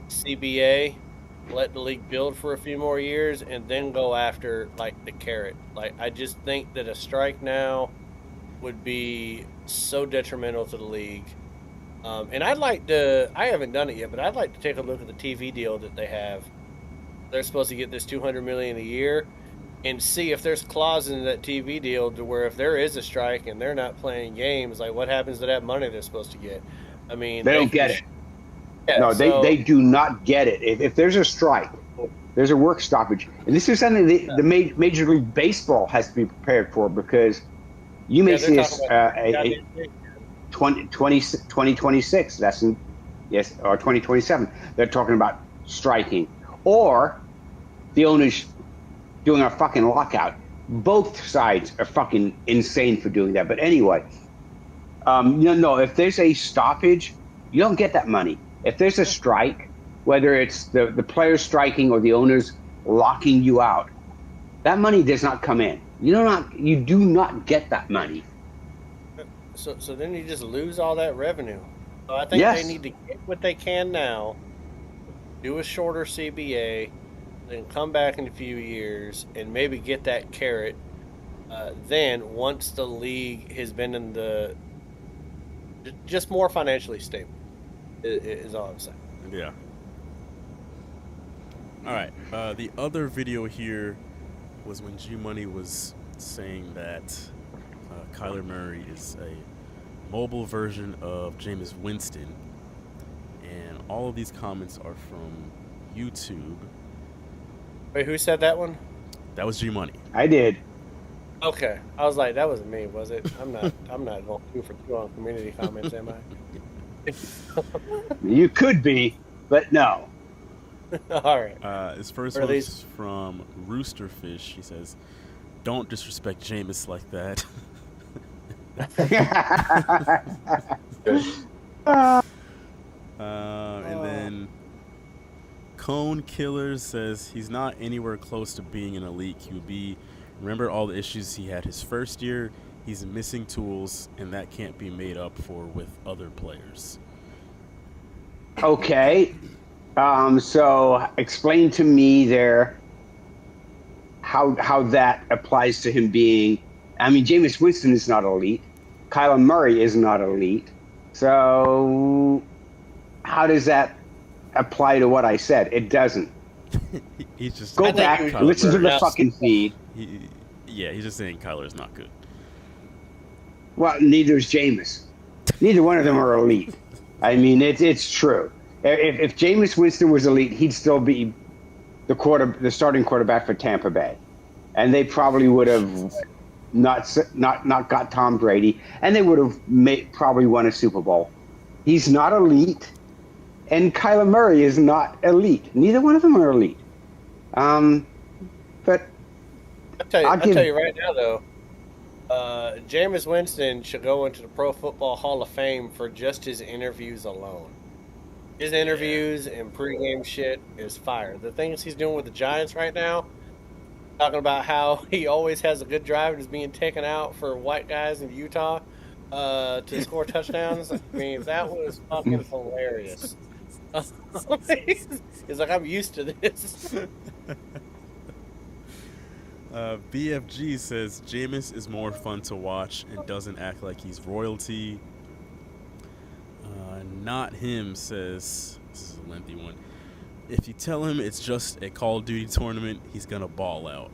[SPEAKER 2] CBA, let the league build for a few more years, and then go after like the carrot. Like, I just think that a strike now would be so detrimental to the league. And I'd like to, I haven't done it yet, but I'd like to take a look at the TV deal that they have. They're supposed to get this $200 million a year, and see if there's clauses in that TV deal to where if there is a strike and they're not playing games, like what happens to that money they're supposed to get? I mean,
[SPEAKER 1] they don't get it.
[SPEAKER 2] Yeah,
[SPEAKER 1] no, they do not get it. If there's a strike, there's a work stoppage. And this is something the Major League Baseball has to be prepared for, because you may see us 2026, that's in, yes, or 2027. They're talking about striking. Or the owners doing a fucking lockout. Both sides are fucking insane for doing that. But anyway, no, if there's a stoppage, you don't get that money. If there's a strike, whether it's the players striking or the owners locking you out, that money does not come in. You do not get that money.
[SPEAKER 2] So then you just lose all that revenue. So I think they need to get what they can now, do a shorter CBA, then come back in a few years and maybe get that carrot. Then once the league has been in the just more financially stable is all I'm saying.
[SPEAKER 13] Yeah. All right. The other video here was when G Money was saying that Kyler Murray is a mobile version of Jameis Winston, and all of these comments are from YouTube.
[SPEAKER 2] Wait, who said that one?
[SPEAKER 13] That was G Money.
[SPEAKER 1] I did.
[SPEAKER 2] Okay, I was like, that wasn't me, was it? I'm not going 2 for 2 on community comments, am I?
[SPEAKER 1] You could be, but no.
[SPEAKER 2] All right.
[SPEAKER 13] His first one is from Roosterfish. He says, "Don't disrespect Jameis like that." And then Cone Killers says he's not anywhere close to being an elite QB. Remember all the issues he had his first year. He's missing tools, and that can't be made up for with other players.
[SPEAKER 1] Okay. So explain to me there how that applies to him being. I mean, Jameis Winston is not elite. Kyler Murray is not elite. So how does that apply to what I said? It doesn't.
[SPEAKER 13] He's just
[SPEAKER 1] Go back, listen to the fucking feed.
[SPEAKER 13] He's just saying Kyler's not good.
[SPEAKER 1] Well, neither is Jameis. Neither one of them are elite. I mean, it's true. If Jameis Winston was elite, he'd still be the starting quarterback for Tampa Bay, and they probably would have not got Tom Brady, and they would have probably won a Super Bowl. He's not elite, and Kyler Murray is not elite. Neither one of them are elite. But
[SPEAKER 2] I'll tell you right now, though, Jameis Winston should go into the Pro Football Hall of Fame for just his interviews alone. His interviews and pregame shit is fire. The things he's doing with the Giants right now, talking about how he always has a good drive and is being taken out for white guys in Utah to score touchdowns. I mean, that was fucking hilarious. He's like, I'm used to this.
[SPEAKER 13] BFG says Jameis is more fun to watch and doesn't act like he's royalty. Not him says, this is a lengthy one, if you tell him it's just a Call of Duty tournament, he's gonna ball out.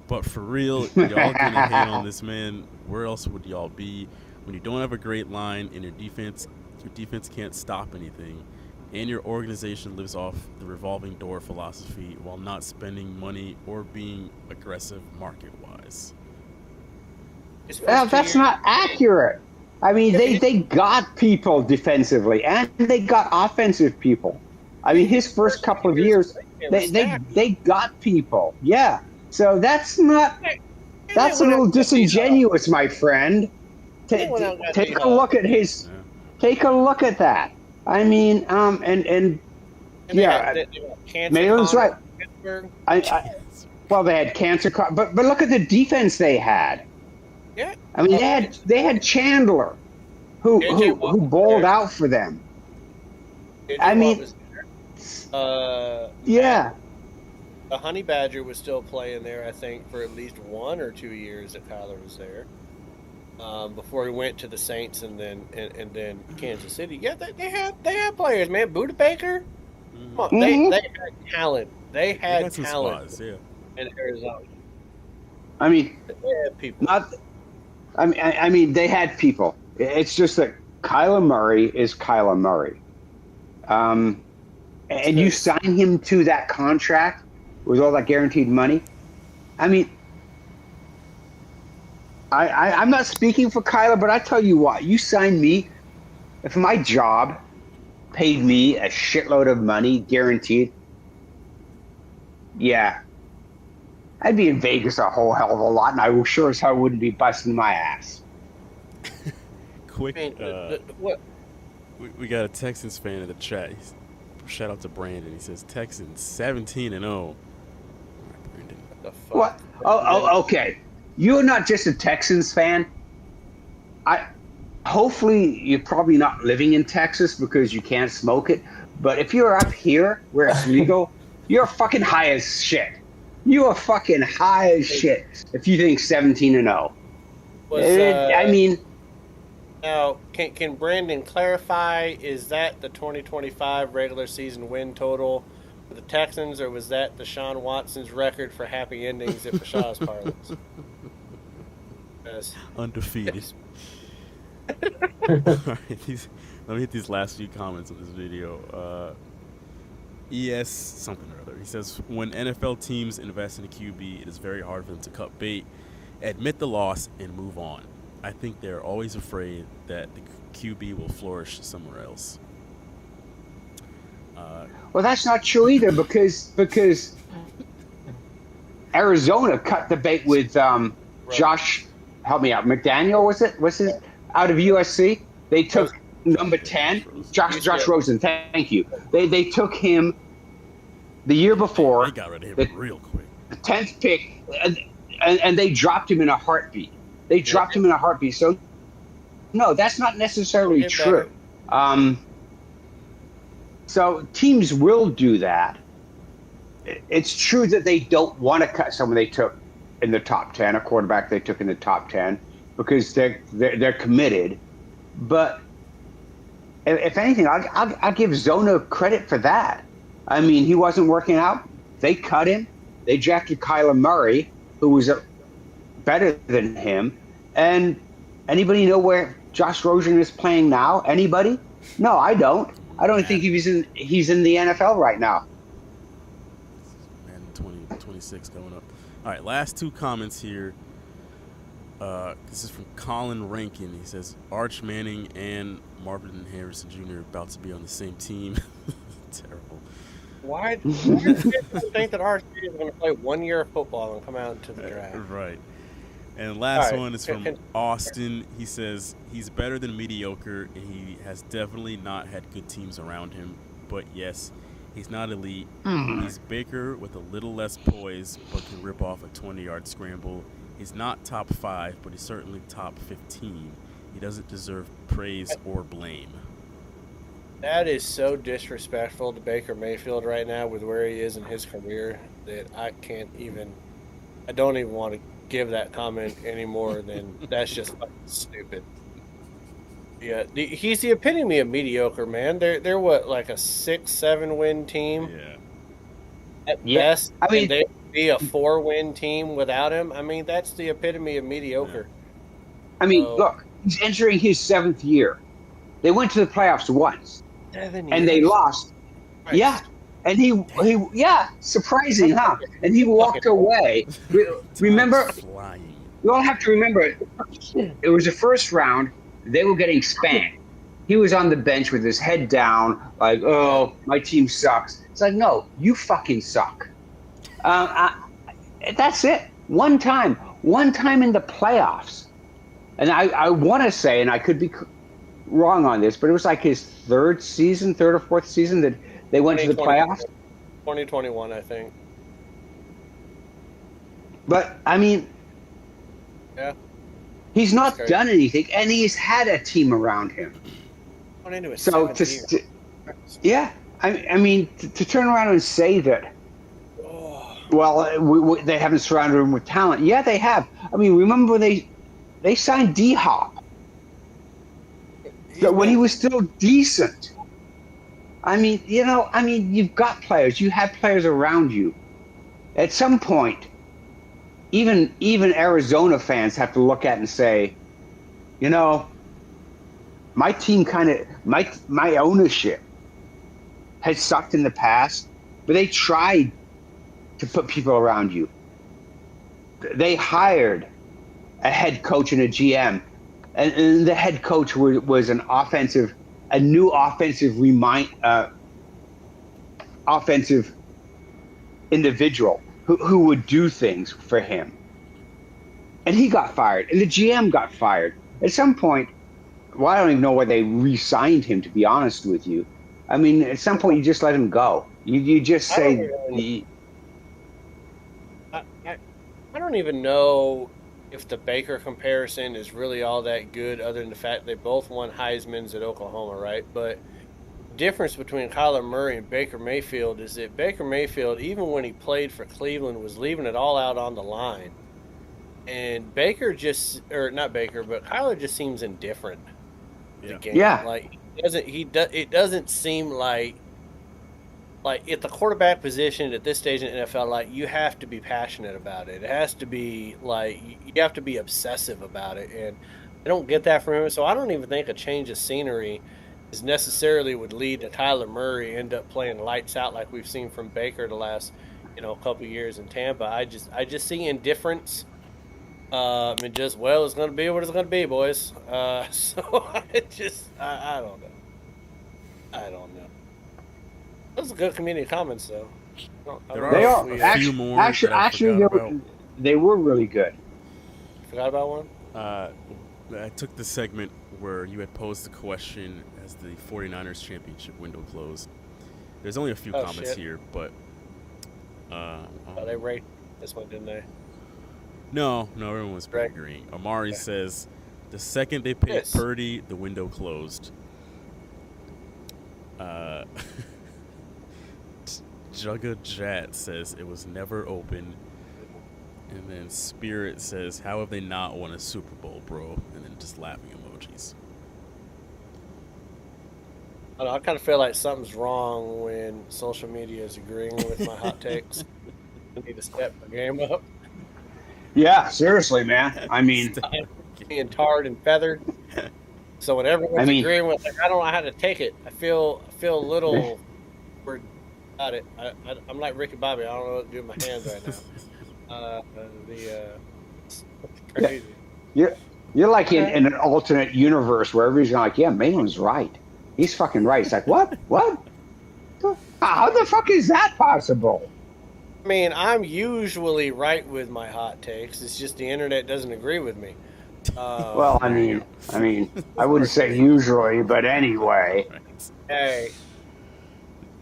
[SPEAKER 13] But for real, y'all gonna hate on this man. Where else would y'all be when you don't have a great line and your defense can't stop anything, and your organization lives off the revolving door philosophy while not spending money or being aggressive market-wise?
[SPEAKER 1] Well, that's not accurate. I mean, they got people defensively, and they got offensive people. I mean, his first couple of years, they got people. Yeah. So that's not. That's a little disingenuous, my friend. Take a look at his. Take a look at that. I mean, yeah, Mayo's right. Well, they had cancer, but look at the defense they had.
[SPEAKER 2] Yeah.
[SPEAKER 1] I mean, they had Chandler, who bowled out for them. I mean, yeah.
[SPEAKER 2] The Honey Badger was still playing there, I think, for at least 1 or 2 years that Kyler was there. Before he went to the Saints and then Kansas City. Yeah, they had players, man. Buda Baker. Come on, they had talent. They had talent
[SPEAKER 13] spots, yeah.
[SPEAKER 2] in Arizona.
[SPEAKER 1] I mean,
[SPEAKER 2] they had people.
[SPEAKER 1] I mean, they had people. It's just that Kyler Murray is Kyler Murray. And you sign him to that contract with all that guaranteed money. I mean, I'm not speaking for Kyler, but I tell you what, you sign me, if my job paid me a shitload of money guaranteed, yeah, I'd be in Vegas a whole hell of a lot, and I sure as hell wouldn't be busting my ass.
[SPEAKER 13] Quick,
[SPEAKER 2] what?
[SPEAKER 13] We got a Texans fan in the chat. Shout out to Brandon. He says Texans 17-0.
[SPEAKER 1] What? Oh, okay. You're not just a Texans fan. Hopefully you're probably not living in Texas because you can't smoke it. But if you're up here where it's legal, you're fucking high as shit. You are fucking high as shit if you think 17-0. I mean,
[SPEAKER 2] now can Brandon clarify? Is that the 2025 regular season win total for the Texans, or was that Deshaun Watson's record for happy endings at Bashaw's parlance?
[SPEAKER 13] Undefeated. All right, let me hit these last few comments on this video. ES something or other. He says, when NFL teams invest in a QB, it is very hard for them to cut bait, admit the loss, and move on. I think they're always afraid that the QB will flourish somewhere else.
[SPEAKER 1] Well, that's not true either because Arizona cut the bait with Josh. Help me out. McDaniel was it out of USC? They took number 10, Josh Rosen. Thank you. They took him the year before.
[SPEAKER 13] They got rid of him real quick.
[SPEAKER 1] The 10th pick, and they dropped him in a heartbeat. They dropped him in a heartbeat. So no, that's not necessarily true. So teams will do that. It's true that they don't want to cut someone they took in the top 10, a quarterback they took in the top 10, because they're committed. But if anything, I'll give Zona credit for that. I mean, he wasn't working out. They cut him. They drafted Kyler Murray, who was better than him. And anybody know where Josh Rosen is playing now? Anybody? No, I don't. I don't think he's in the NFL right now.
[SPEAKER 13] And 2026 coming up. All right, last two comments here. This is from Colin Rankin. He says, Arch Manning and Marvin Harrison Jr. about to be on the same team. Terrible.
[SPEAKER 2] Why do you think that Arch is going to play 1 year of football and come out into the draft?
[SPEAKER 13] Right. And last
[SPEAKER 2] All right.
[SPEAKER 13] one is from Austin. He says, he's better than mediocre, and he has definitely not had good teams around him. But yes, he's not elite. He's Baker with a little less poise, but can rip off a 20-yard scramble. He's not top 5, but he's certainly top 15. He doesn't deserve praise or blame.
[SPEAKER 2] That is so disrespectful to Baker Mayfield right now with where he is in his career that I don't even want to give that comment any more than that's just fucking stupid. Yeah, he's the epitome of mediocre, man. They're what, like a 6-7 win team?
[SPEAKER 13] Yeah.
[SPEAKER 2] At best, I mean, they'd be a 4-win team without him. I mean, that's the epitome of mediocre.
[SPEAKER 1] I mean, look, he's entering his 7th year. They went to the playoffs once,
[SPEAKER 2] 7 years.
[SPEAKER 1] and they lost.
[SPEAKER 2] Christ.
[SPEAKER 1] Yeah, and he surprising, huh? And he walked away. Remember, you all have to remember, it was the first round. They were getting spanked. He was on the bench with his head down, like, oh, my team sucks. It's like, no, you fucking suck. That's it. One time in the playoffs. And I want to say, and I could be wrong on this, but it was like his third or 4th season that they went to the playoffs.
[SPEAKER 2] 2021, I think.
[SPEAKER 1] But, I mean,
[SPEAKER 2] yeah,
[SPEAKER 1] he's not done anything, and he's had a team around him. So, yeah, I mean, to turn around and say that, well, they haven't surrounded him with talent. Yeah, they have. I mean, remember they signed D-Hop when he was still decent. I mean, you've got players. You have players around you. At some point, even Arizona fans have to look at and say, my team my ownership has sucked in the past, but they tried to put people around you. They hired a head coach and a GM, and the head coach was a new offensive individual who would do things for him. And he got fired, and the GM got fired. At some point, I don't even know why they re-signed him, to be honest with you. I mean, at some point, you just let him go. You just say...
[SPEAKER 2] I don't even know if the Baker comparison is really all that good, other than the fact they both won Heismans at Oklahoma, right? But difference between Kyler Murray and Baker Mayfield is that Baker Mayfield, even when he played for Cleveland, was leaving it all out on the line. And Kyler just seems indifferent to the game.
[SPEAKER 1] Yeah.
[SPEAKER 2] Like it doesn't seem like at the quarterback position at this stage in the NFL, like, you have to be passionate about it. It has to be like, you have to be obsessive about it, and I don't get that from him. So I don't even think a change of scenery is necessarily would lead to Kyler Murray end up playing lights out like we've seen from Baker the last couple of years in Tampa. I just see indifference. And just, well, it's going to be what it's going to be, boys. So I don't know. I don't know. Those are good community comments, though.
[SPEAKER 1] They are. Actually, they were really good.
[SPEAKER 2] Forgot about one?
[SPEAKER 13] I took the segment where you had posed the question as the 49ers championship window closed. There's only a few comments here, but...
[SPEAKER 2] they rated this one, didn't they?
[SPEAKER 13] No, everyone was agreeing. Amari says, the second they picked Purdy, the window closed. Jugga Jat says it was never open. And then Spirit says, how have they not won a Super Bowl, bro? And then just laughing emojis.
[SPEAKER 2] I don't know, I kind of feel like something's wrong when social media is agreeing with my hot takes. I need to step my game up.
[SPEAKER 1] Yeah, seriously, man. I mean,
[SPEAKER 2] being tarred and feathered. So when everyone's agreeing with, like, I don't know how to take it. I feel a little weird about it. I'm like Ricky Bobby. I don't know what to do with my hands right now. Crazy.
[SPEAKER 1] You're like in an alternate universe where everybody's like, yeah, Malin's right. He's fucking right. It's like, what? What? How the fuck is that possible?
[SPEAKER 2] I mean, I'm usually right with my hot takes. It's just the internet doesn't agree with me.
[SPEAKER 1] Well, I mean, I wouldn't say usually, but anyway.
[SPEAKER 2] Hey.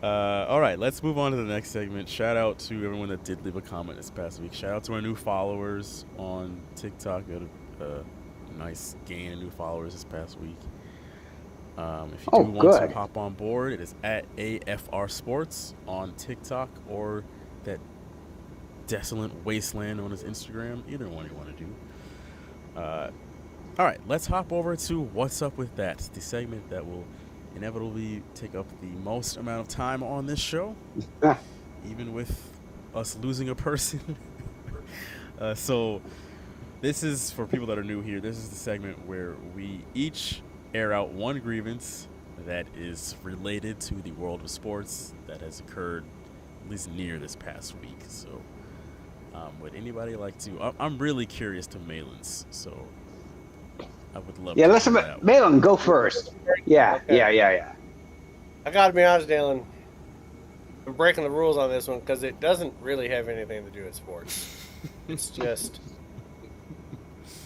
[SPEAKER 13] All right, let's move on to the next segment. Shout out to everyone that did leave a comment this past week. Shout out to our new followers on TikTok. We had a nice gain of new followers this past week. If you do want to hop on board, it is at AFR Sports on TikTok or that desolate wasteland on his Instagram. Either one you want to do. All right, let's hop over to What's Up With That, the segment that will inevitably take up the most amount of time on this show, even with us losing a person. So this is, for people that are new here, this is the segment where we each air out one grievance that is related to the world of sports that has occurred at least near this past week. So would anybody like to? I'm really curious to Malin's, so I would love.
[SPEAKER 1] Yeah, listen, Malin, go first. Yeah, okay. Yeah.
[SPEAKER 2] I gotta be honest, Dylan. I'm breaking the rules on this one because it doesn't really have anything to do with sports. It's just,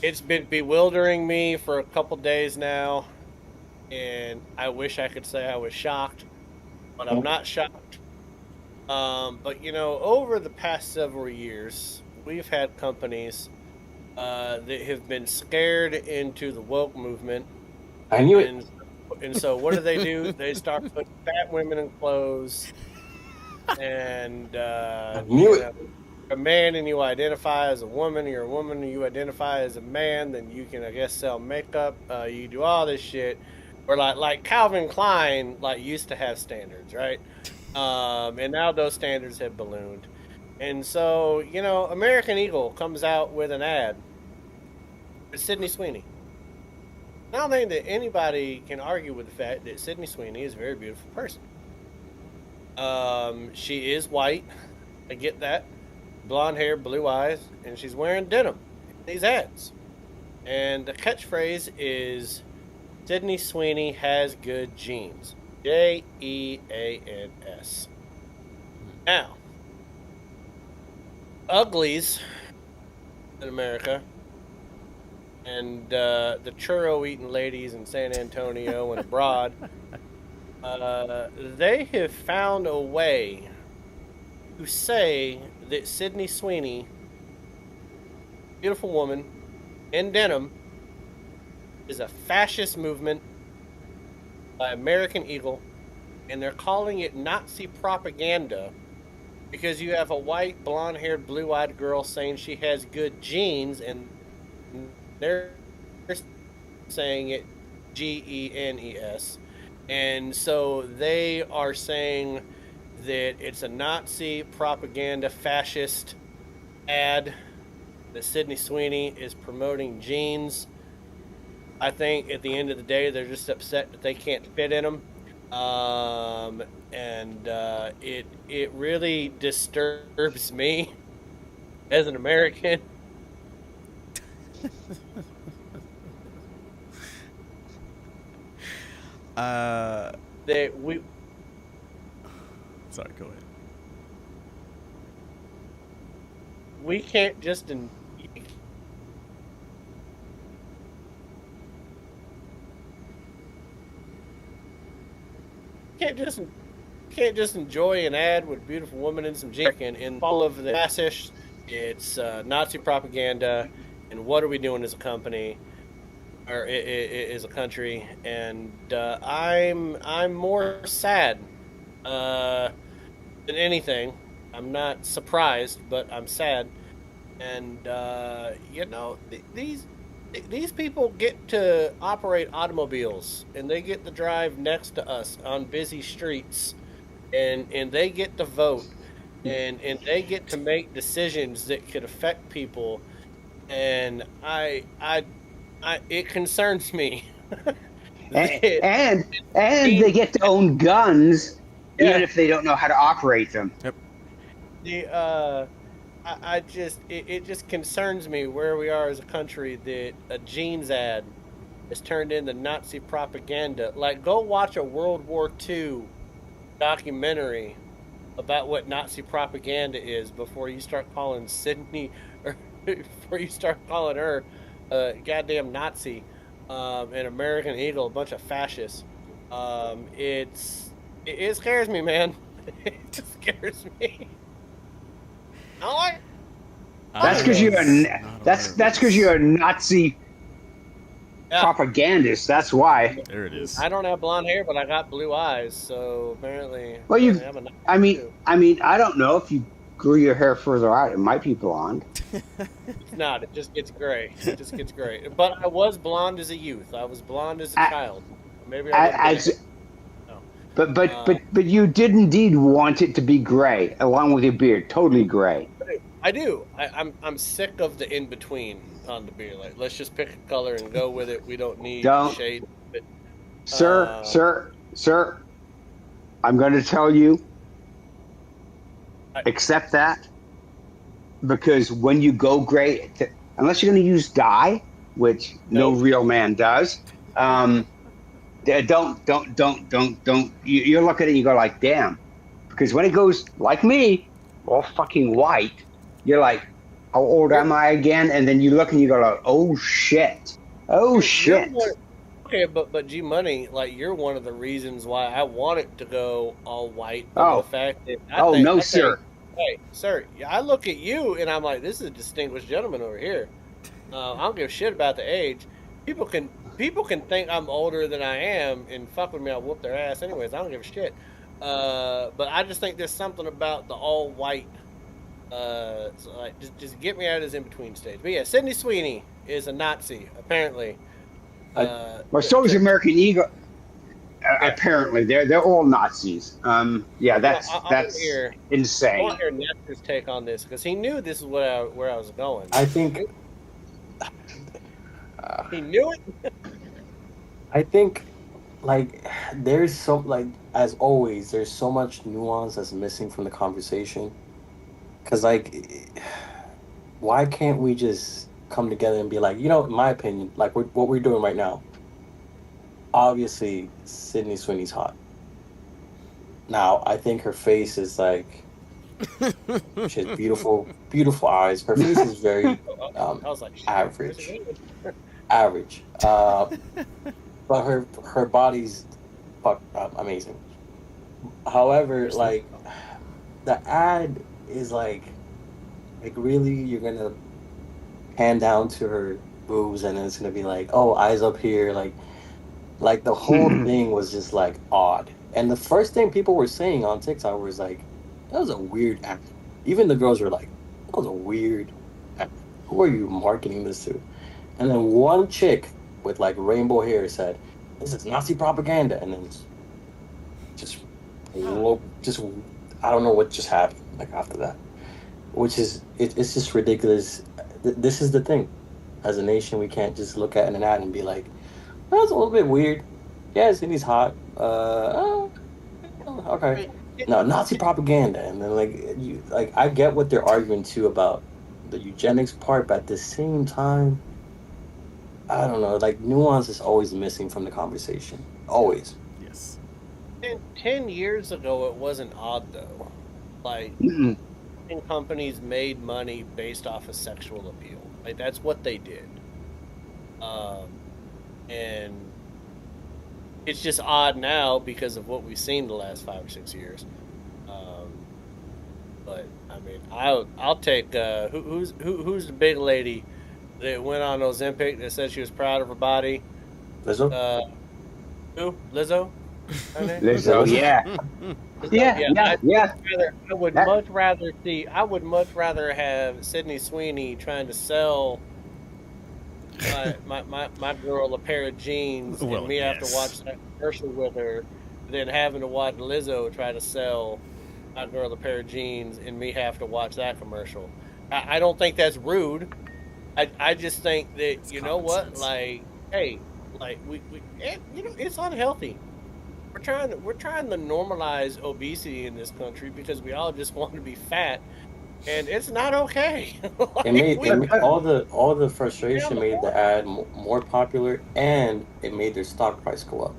[SPEAKER 2] it's been bewildering me for a couple days now, and I wish I could say I was shocked, but I'm not shocked. But you know, over the past several years, we've had companies that have been scared into the woke movement.
[SPEAKER 4] I knew it.
[SPEAKER 2] And so what do? They start putting fat women in clothes, and
[SPEAKER 4] I knew it.
[SPEAKER 2] A man and you identify as a woman, you're a woman and you identify as a man, then you can, I guess, sell makeup. You do all this shit. Or like Calvin Klein used to have standards, right? And now those standards have ballooned. And so, you know, American Eagle comes out with an ad. It's Sydney Sweeney. I don't think that anybody can argue with the fact that Sydney Sweeney is a very beautiful person. She is white. I get that. Blonde hair, blue eyes, and she's wearing denim in these ads. And the catchphrase is, Sydney Sweeney has good genes. Jeans. Now, uglies in America and the churro-eating ladies in San Antonio and abroad, they have found a way to say that Sydney Sweeney, beautiful woman, in denim, is a fascist movement by American Eagle, and they're calling it Nazi propaganda because you have a white, blonde-haired, blue-eyed girl saying she has good genes, and they're saying it Genes. And so they are saying that it's a Nazi propaganda fascist ad, that Sydney Sweeney is promoting genes. I think at the end of the day, they're just upset that they can't fit in them. It really disturbs me as an American. That we.
[SPEAKER 13] Sorry, go ahead.
[SPEAKER 2] We can't just can't just enjoy an ad with a beautiful woman and some jeans and all of the fascist. It's Nazi propaganda, and what are we doing as a company, or as a country? And I'm more sad than anything. I'm not surprised, but I'm sad. And you know, these These people get to operate automobiles, and they get to drive next to us on busy streets, and they get to vote, and they get to make decisions that could affect people, and it concerns me.
[SPEAKER 1] And they get to own guns, even if they don't know how to operate them.
[SPEAKER 12] Yep.
[SPEAKER 2] It just concerns me where we are as a country that a jeans ad is turned into Nazi propaganda. Like, go watch a World War II documentary about what Nazi propaganda is before you start calling Sydney, or before you start calling her a goddamn Nazi, and American Eagle a bunch of fascists. It scares me, man. It scares me.
[SPEAKER 1] That's because you're a Nazi propagandist. That's why.
[SPEAKER 12] There it is.
[SPEAKER 2] I don't have blonde hair, but I got blue eyes, so apparently.
[SPEAKER 1] Well, I mean, I don't know if you grew your hair further out, it might be blonde.
[SPEAKER 2] It's not. It just gets gray. It just gets gray. But I was blonde as a youth. I was blonde as a child. Maybe
[SPEAKER 1] But you did indeed want it to be gray, along with your beard, totally gray.
[SPEAKER 2] I do. I'm sick of the in between on the beard. Like, let's just pick a color and go with it. We don't need shade. But,
[SPEAKER 1] Sir, I'm going to tell you, accept that, because when you go gray, unless you're going to use dye, which no real man does, don't. You look at it and you go like, damn, because when it goes like me, all fucking white, you're like, how old am I again? And then you look and you go like, oh shit.
[SPEAKER 2] Okay, but G Money, like, you're one of the reasons why I want it to go all white.
[SPEAKER 1] Oh,
[SPEAKER 2] the fact that
[SPEAKER 1] sir.
[SPEAKER 2] Hey, sir, I look at you and I'm like, this is a distinguished gentleman over here. I don't give a shit about the age. People can think I'm older than I am and fuck with me. I'll whoop their ass anyways. I don't give a shit. But I just think there's something about the all white. So like, just get me out of this in between stage. But yeah, Sydney Sweeney is a Nazi apparently.
[SPEAKER 1] Well, so is American Eagle. Apparently, they're all Nazis. Yeah, that's insane.
[SPEAKER 2] I want to hear Nestor's take on this because he knew this is where I was going.
[SPEAKER 4] I think
[SPEAKER 2] he knew it.
[SPEAKER 4] I think, like, there's so, like, as always, there's so much nuance that's missing from the conversation. Because, like, why can't we just come together and be like, you know, in my opinion, like what we're doing right now, obviously Sydney Sweeney's hot. Now, I think her face is like, she has beautiful eyes. Her face is very average. But her body's amazing. However, like, the ad is like really, you're gonna pan down to her boobs and it's gonna be like, oh, eyes up here, like the whole thing was just like odd. And the first thing people were saying on TikTok was like, that was a weird act. Even the girls were like, that was a weird act. Who are you marketing this to? And then one chick with like rainbow hair said, this is Nazi propaganda. And then just I don't know what just happened like after that, which is it's just ridiculous. This is the thing. As a nation, we can't just look at an ad and be like, well, that's a little bit weird. Yeah, Sydney's hot. Okay. No, Nazi propaganda. And then I get what they're arguing too about the eugenics part, but at the same time, I don't know, like, nuance is always missing from the conversation. Always.
[SPEAKER 12] Yes.
[SPEAKER 2] 10 years ago, it wasn't odd though. Like, companies made money based off of sexual appeal. Like, that's what they did. And it's just odd now because of what we've seen the last 5 or 6 years. But I mean, I'll take who's the big lady that went on Ozempic that said she was proud of her body?
[SPEAKER 4] Lizzo.
[SPEAKER 2] Who? Lizzo.
[SPEAKER 1] Lizzo, yeah.
[SPEAKER 2] I would much rather have Sydney Sweeney trying to sell my girl a pair of jeans
[SPEAKER 12] Well,
[SPEAKER 2] and me have to
[SPEAKER 12] yes.
[SPEAKER 2] watch that commercial with her, then having to watch Lizzo try to sell my girl a pair of jeans and me have to watch that commercial. I don't think that's rude. I just think that
[SPEAKER 12] It's
[SPEAKER 2] you know
[SPEAKER 12] common
[SPEAKER 2] what,
[SPEAKER 12] sense.
[SPEAKER 2] like, hey, like we you know, it's unhealthy. We're trying to normalize obesity in this country because we all just want to be fat, and it's not okay.
[SPEAKER 4] It
[SPEAKER 2] Like,
[SPEAKER 4] made all the frustration
[SPEAKER 2] the
[SPEAKER 4] made the ad more popular, and it made their stock price go up.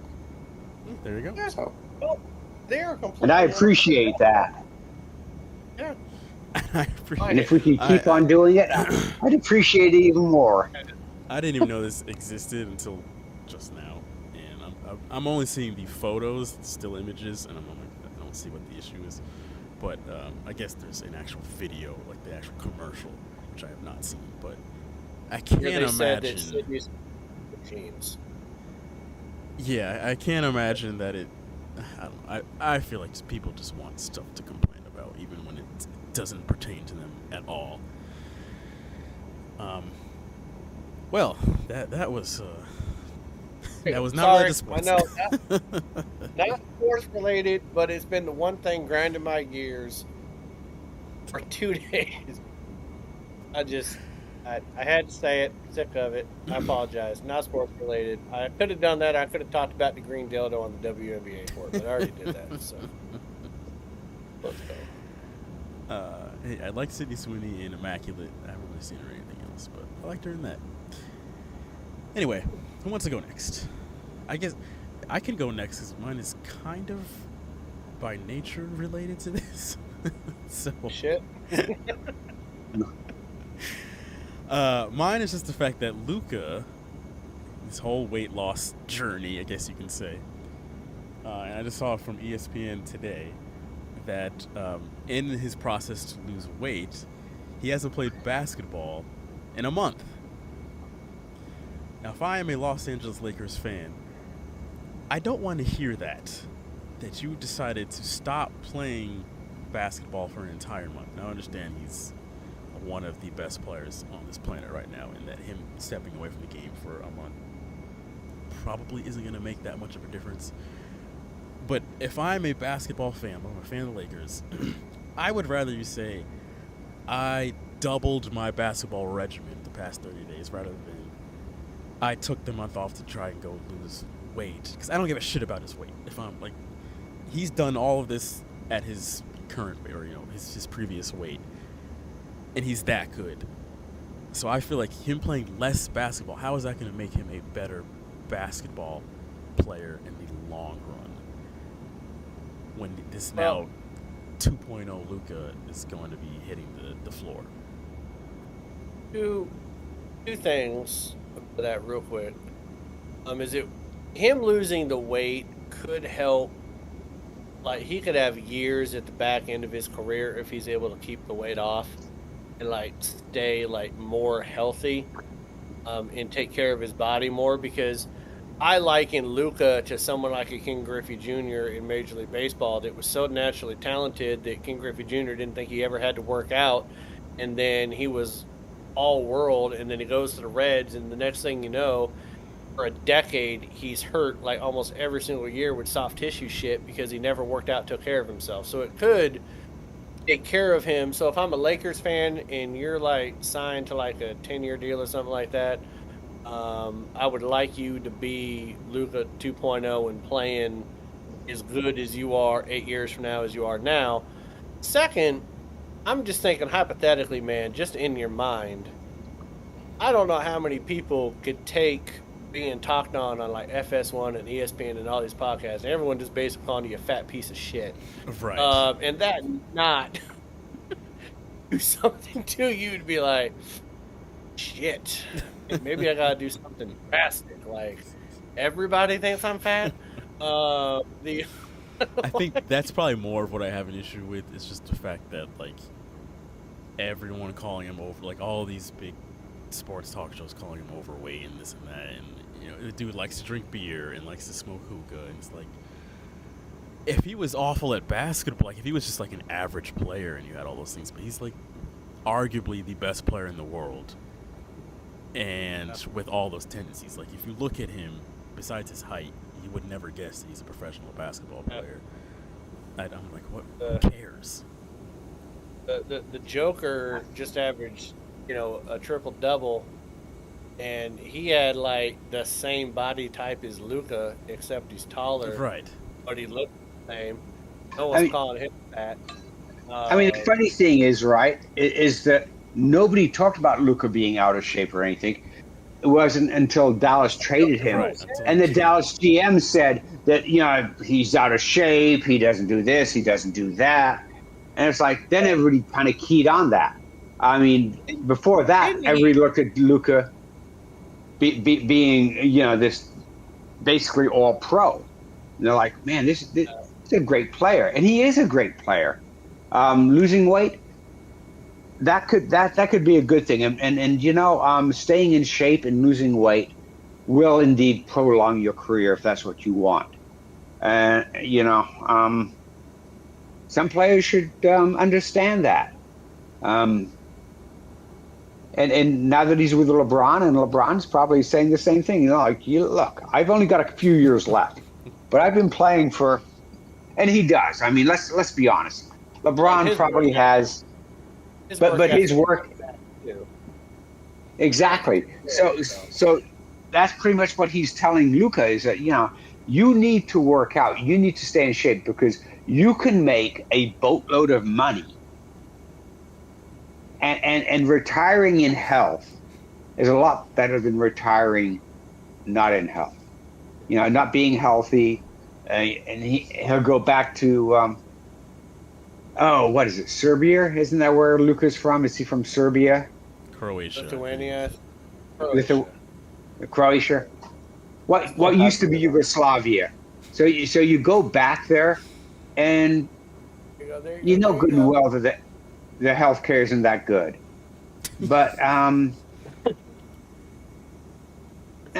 [SPEAKER 12] There you go.
[SPEAKER 2] Yeah.
[SPEAKER 4] So
[SPEAKER 2] Well, they're completely
[SPEAKER 1] And I appreciate that.
[SPEAKER 2] Yeah.
[SPEAKER 12] I appreciate
[SPEAKER 1] And if we could keep on doing it, I'd appreciate it even more.
[SPEAKER 12] I didn't even know this existed until just now, and I'm only seeing the photos, still images, and I don't see what the issue is. But I guess there's an actual video, like the actual commercial, which I have not seen. But I can't
[SPEAKER 2] They said that
[SPEAKER 12] imagine.
[SPEAKER 2] Sydney's jeans.
[SPEAKER 12] Yeah, I can't imagine that it. I feel like people just want stuff to complain about, even when it doesn't pertain to them at all. Well, that was that was not related to sports.
[SPEAKER 2] I know, not sports related, but it's been the one thing grinding my gears for 2 days. I had to say it. Sick of it. I apologize. Not sports related. I could have done that. I could have talked about the green dildo on the WNBA court, but I already did that. So let's go.
[SPEAKER 12] Hey, I like Sydney Sweeney in Immaculate. I haven't really seen her in anything else, but I liked her in that. Anyway, who wants to go next? I guess I can go next because mine is kind of by nature related to this. So
[SPEAKER 2] shit.
[SPEAKER 12] Mine is just the fact that Luka, this whole weight loss journey, I guess you can say, and I just saw it from ESPN today, that in his process to lose weight, he hasn't played basketball in a month. Now, if I am a Los Angeles Lakers fan, I don't want to hear that you decided to stop playing basketball for an entire month. Now, I understand he's one of the best players on this planet right now, and that him stepping away from the game for a month probably isn't going to make that much of a difference. But if I'm a basketball fan, I'm a fan of the Lakers, I would rather you say I doubled my basketball regimen the past 30 days rather than I took the month off to try and go lose weight. Because I don't give a shit about his weight. If I'm like, he's done all of this at his current weight, or his previous weight, and he's that good. So I feel like him playing less basketball, how is that going to make him a better basketball player in the long run? When this now 2.0 Luka is going to be hitting the floor.
[SPEAKER 2] Two things for that real quick. Is it him losing the weight could help? Like, he could have years at the back end of his career if he's able to keep the weight off and like stay like more healthy, and take care of his body more, because I liken Luka to someone like a King Griffey Jr. in Major League Baseball that was so naturally talented that King Griffey Jr. didn't think he ever had to work out, and then he was all world, and then he goes to the Reds, and the next thing you know, for a decade he's hurt like almost every single year with soft tissue shit because he never worked out, took care of himself. So it could take care of him. So if I'm a Lakers fan and you're like signed to like a 10-year deal or something like that, I would like you to be Luka 2.0 and playing as good as you are 8 years from now as you are now. Second, I'm just thinking hypothetically, man, just in your mind, I don't know how many people could take being talked on like FS1 and ESPN and all these podcasts, and everyone just basically calling you a fat piece of shit.
[SPEAKER 12] Right.
[SPEAKER 2] And that not do something to you to be like, shit, maybe I gotta do something drastic. Like, everybody thinks I'm fat.
[SPEAKER 12] I think that's probably more of what I have an issue with. It's just the fact that like everyone calling him over, like all these big sports talk shows calling him overweight and this and that, and the dude likes to drink beer and likes to smoke hookah, and it's like, if he was awful at basketball, like if he was just like an average player and you had all those things, but he's like arguably the best player in the world,
[SPEAKER 13] And with all those tendencies, like if you look at him, besides his height, you would never guess that he's a professional basketball player. I'm like, what? Who cares?
[SPEAKER 2] The Joker just averaged, a triple double, and he had like the same body type as Luka, except he's taller.
[SPEAKER 13] Right.
[SPEAKER 2] But he looked the same. No one's calling him that.
[SPEAKER 1] The funny thing is, right, is that nobody talked about Luka being out of shape or anything. It wasn't until Dallas traded him, and the Dallas GM said that he's out of shape. He doesn't do this. He doesn't do that. And it's like then everybody kind of keyed on that. I mean, before that, everybody looked at Luka being this basically all pro. And they're like, man, this is a great player, and he is a great player. Losing weight, that could be a good thing, and staying in shape and losing weight will indeed prolong your career if that's what you want. Some players should understand that. And now that he's with LeBron, and LeBron's probably saying the same thing, look, I've only got a few years left, but I've been playing for, and he does. I mean, let's be honest. LeBron probably has, but his work, exactly. So that's pretty much what he's telling Luka is that you need to work out, you need to stay in shape because you can make a boatload of money, and retiring in health is a lot better than retiring not in health. Not being healthy, and he'll go back to. What is it? Serbia? Isn't that where Luka's from? Is he from Serbia?
[SPEAKER 13] Croatia.
[SPEAKER 2] Lithuania.
[SPEAKER 1] Croatia. What used to be Yugoslavia? So you go back there, and good and well that the healthcare isn't that good. But now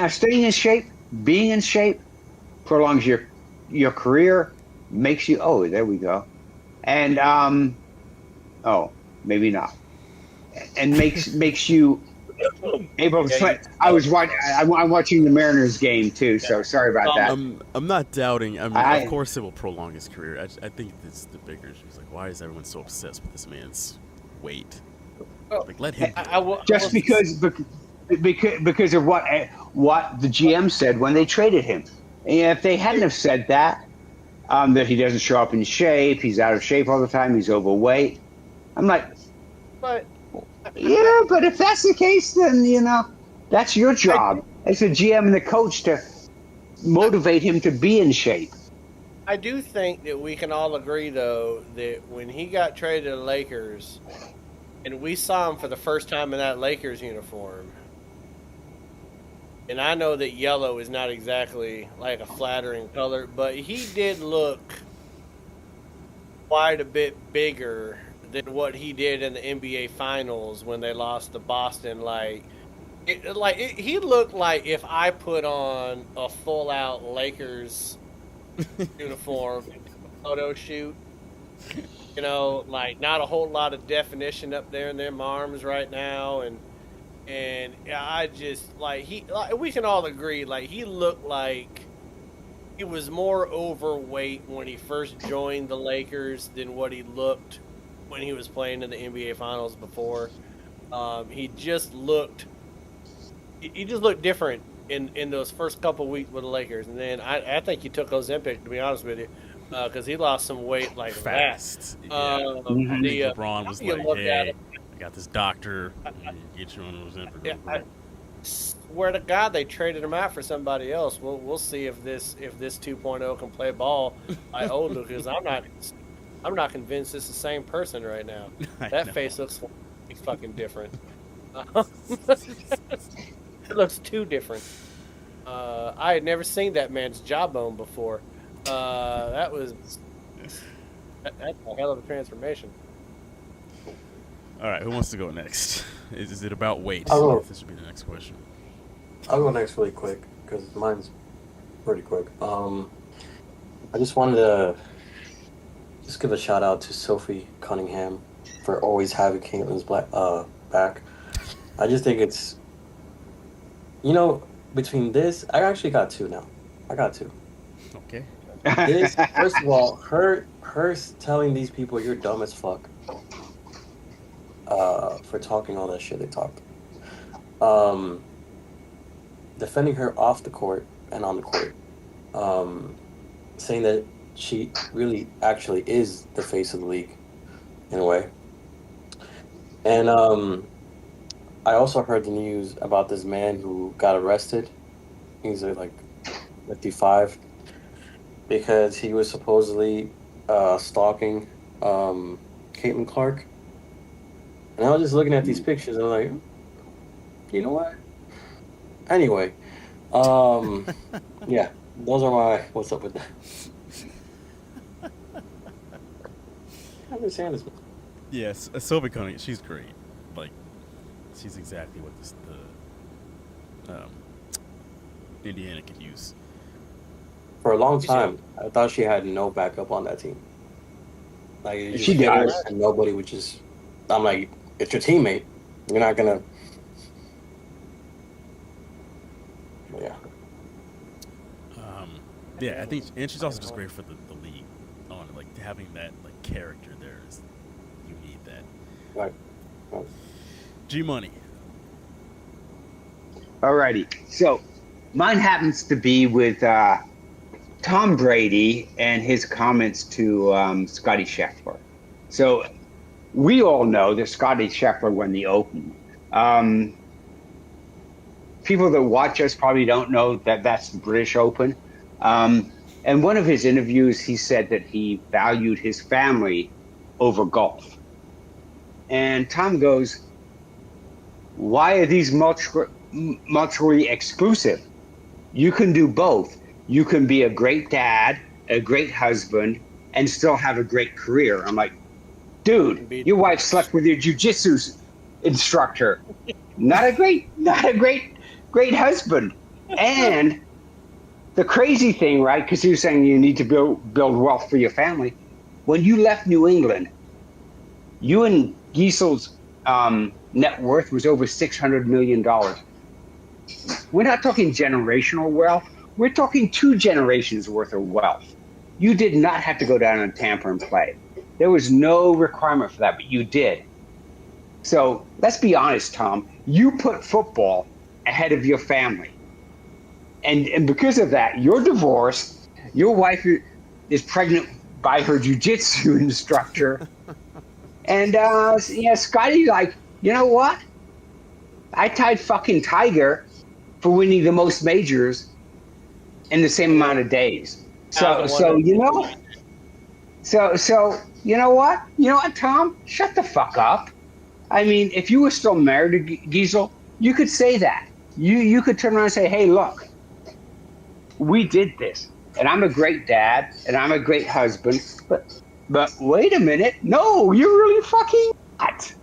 [SPEAKER 1] staying in shape, being in shape, prolongs your career, makes you. Oh, there we go. And maybe not. And makes you able to play. I'm watching the Mariners game too, so sorry about that.
[SPEAKER 13] I'm not doubting. Of course, it will prolong his career. I think it's the bigger issue. It's like, why is everyone so obsessed with this man's weight? Like, let him.
[SPEAKER 1] Just because of what the GM said when they traded him. And if they hadn't have said that. That he doesn't show up in shape, he's out of shape all the time, he's overweight. I'm like, but if that's the case, then that's your job as a GM and the coach to motivate him to be in shape.
[SPEAKER 2] I do think that we can all agree, though, that when he got traded to the Lakers, and we saw him for the first time in that Lakers uniform, and I know that yellow is not exactly like a flattering color, but he did look quite a bit bigger than what he did in the NBA Finals when they lost to Boston. He looked like if I put on a full-out Lakers uniform photo shoot. Not a whole lot of definition up there in them arms right now, and I just we can all agree he looked like he was more overweight when he first joined the Lakers than what he looked when he was playing in the NBA Finals before. He just looked different in those first couple weeks with the Lakers, and then I think he took Ozempic, to be honest with you, because he lost some weight
[SPEAKER 13] fast.
[SPEAKER 2] That.
[SPEAKER 13] LeBron was like, "Hey, I got this doctor. Get you on Ozempic."
[SPEAKER 2] I swear to God, they traded him out for somebody else. We'll see if this 2.0 can play ball by old Lucas. I'm not convinced it's the same person right now. That face looks fucking different. It looks too different. I had never seen that man's jawbone before. That's a hell of a transformation.
[SPEAKER 13] All right, who wants to go next? Is it about weight? This should be the next question.
[SPEAKER 4] I'll go next really quick because mine's pretty quick. I just wanted to give a shout out to Sophie Cunningham for always having Caitlin's back. I just think it's You know, between this, I actually got two now. I got two.
[SPEAKER 13] Okay.
[SPEAKER 4] This, first of all, her telling these people you're dumb as fuck, for talking all that shit they talked. Defending her off the court and on the court. Saying that she really actually is the face of the league in a way. And I also heard the news about this man who got arrested. He's like 55 because he was supposedly stalking Caitlin Clark. And I was just looking at these pictures and I'm like, you know what? Anyway, yeah, those are my what's up with that. I understand this.
[SPEAKER 13] Yes, Sylvie Cunningham, she's great. Like, she's exactly what Indiana could use.
[SPEAKER 4] For a long time, I thought she had no backup on that team. Like,
[SPEAKER 1] She does.
[SPEAKER 4] And nobody would just. I'm like, it's your teammate. You're not gonna. Yeah.
[SPEAKER 13] Yeah, I think, and she's also just great for the league. On like having that like character there is, you need that.
[SPEAKER 4] Right.
[SPEAKER 13] G Money.
[SPEAKER 1] Alrighty. So mine happens to be with Tom Brady and his comments to Scotty Scheffler. So we all know that Scotty Scheffler won the Open. People that watch us probably don't know that that's the British Open. And one of his interviews, he said that he valued his family over golf. And Tom goes, why are these mutually exclusive? You can do both. You can be a great dad, a great husband, and still have a great career. I'm like, dude, your wife slept with your jiu-jitsu instructor. Not a great husband. And the crazy thing, right, because he was saying you need to build wealth for your family. When you left New England, you and Giesel's net worth was over $600 million. We're not talking generational wealth. We're talking 2 generations worth of wealth. You did not have to go down to Tampa and play. There was no requirement for that, but you did. So let's be honest, Tom. You put football ahead of your family. And because of that, you're divorced. Your wife is pregnant by her jiu-jitsu instructor. And Scotty's like, you know what? I tied fucking Tiger for winning the most majors in the same amount of days. So you know what? You know what, Tom? Shut the fuck up. I mean, if you were still married to Giesel, you could say that. You could turn around and say, hey, look, we did this, and I'm a great dad, and I'm a great husband, but wait a minute, no, you're really fucking not.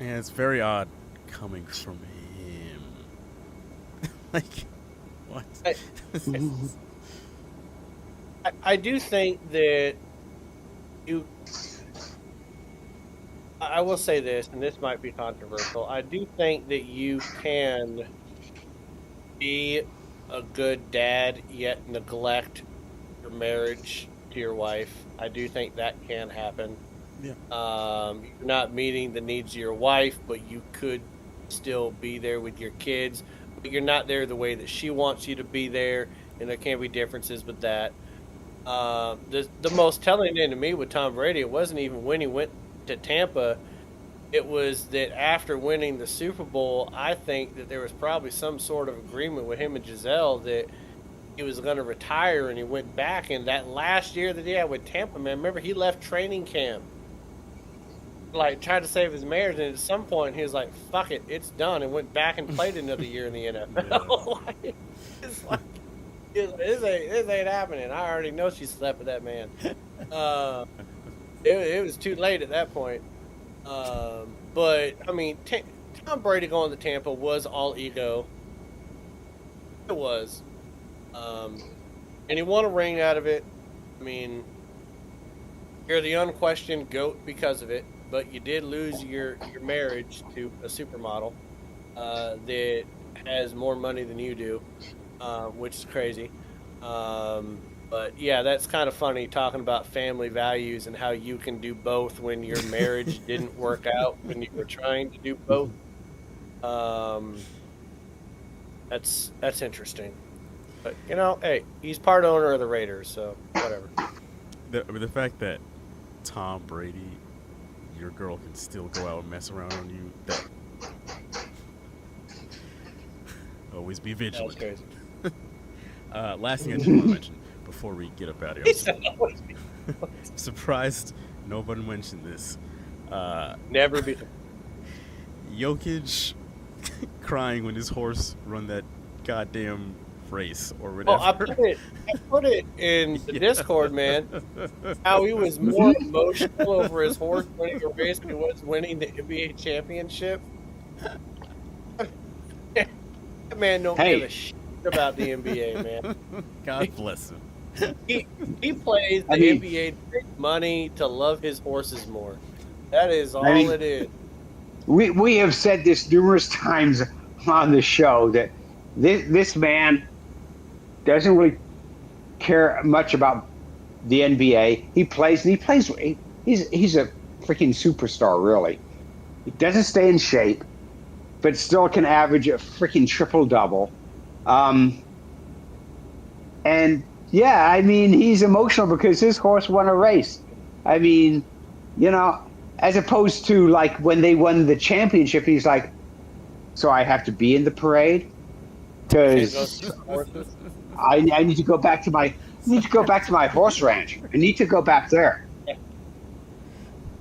[SPEAKER 13] And it's very odd coming from him. Like, what?
[SPEAKER 2] I do think that I will say this, and this might be controversial. I do think that you can be a good dad yet neglect your marriage to your wife. I do think that can happen.
[SPEAKER 13] Yeah.
[SPEAKER 2] You're not meeting the needs of your wife, but you could still be there with your kids. But you're not there the way that she wants you to be there, and there can be differences with that. The most telling thing to me with Tom Brady, it wasn't even when he went to Tampa. It was that after winning the Super Bowl, I think that there was probably some sort of agreement with him and Giselle that he was going to retire, and he went back. And that last year that he had with Tampa, man, remember he left training camp, like tried to save his marriage, and at some point he was like, "Fuck it, it's done," and went back and played another year in the NFL. It's like this ain't happening. I already know she slept with that man. It was too late at that point. But I mean, Tom Brady going to Tampa was all ego. It was, and he won a ring out of it. I mean, you're the unquestioned GOAT because of it, but you did lose your marriage to a supermodel that has more money than you do, which is crazy. But yeah, that's kind of funny talking about family values and how you can do both when your marriage didn't work out when you were trying to do both. That's interesting. But hey, he's part owner of the Raiders, so whatever.
[SPEAKER 13] The fact that Tom Brady, your girl, can still go out and mess around on you, that always be vigilant.
[SPEAKER 2] That was crazy.
[SPEAKER 13] Last thing I did want to mention before we get up out of here. Surprised nobody mentioned this.
[SPEAKER 2] Never be.
[SPEAKER 13] Jokic crying when his horse run that goddamn race or whatever.
[SPEAKER 2] Oh, I put it in the Discord, man. How he was more emotional over his horse winning a race than he was winning the NBA championship. That man don't give a shit about the NBA, man.
[SPEAKER 13] God bless him.
[SPEAKER 2] He plays the NBA to make money to love his horses more. That is all it is.
[SPEAKER 1] We have said this numerous times on the show that this man doesn't really care much about the NBA. He plays. He's a freaking superstar, really. He doesn't stay in shape, but still can average a freaking triple-double. And yeah, I mean, he's emotional because his horse won a race. I mean, as opposed to like when they won the championship, he's like, so I have to be in the parade because I need to go back to my horse ranch. I need to go back there.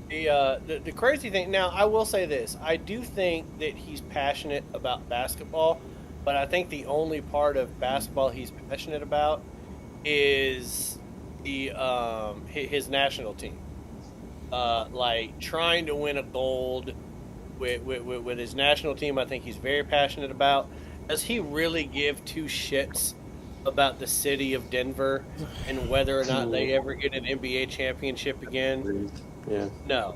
[SPEAKER 2] The crazy thing, now I will say this, I do think that he's passionate about basketball, but I think the only part of basketball he's passionate about is his national team. Like trying to win a gold with his national team, I think he's very passionate about. Does he really give two shits about the city of Denver and whether or not they ever get an NBA championship again?
[SPEAKER 4] Yeah.
[SPEAKER 2] No.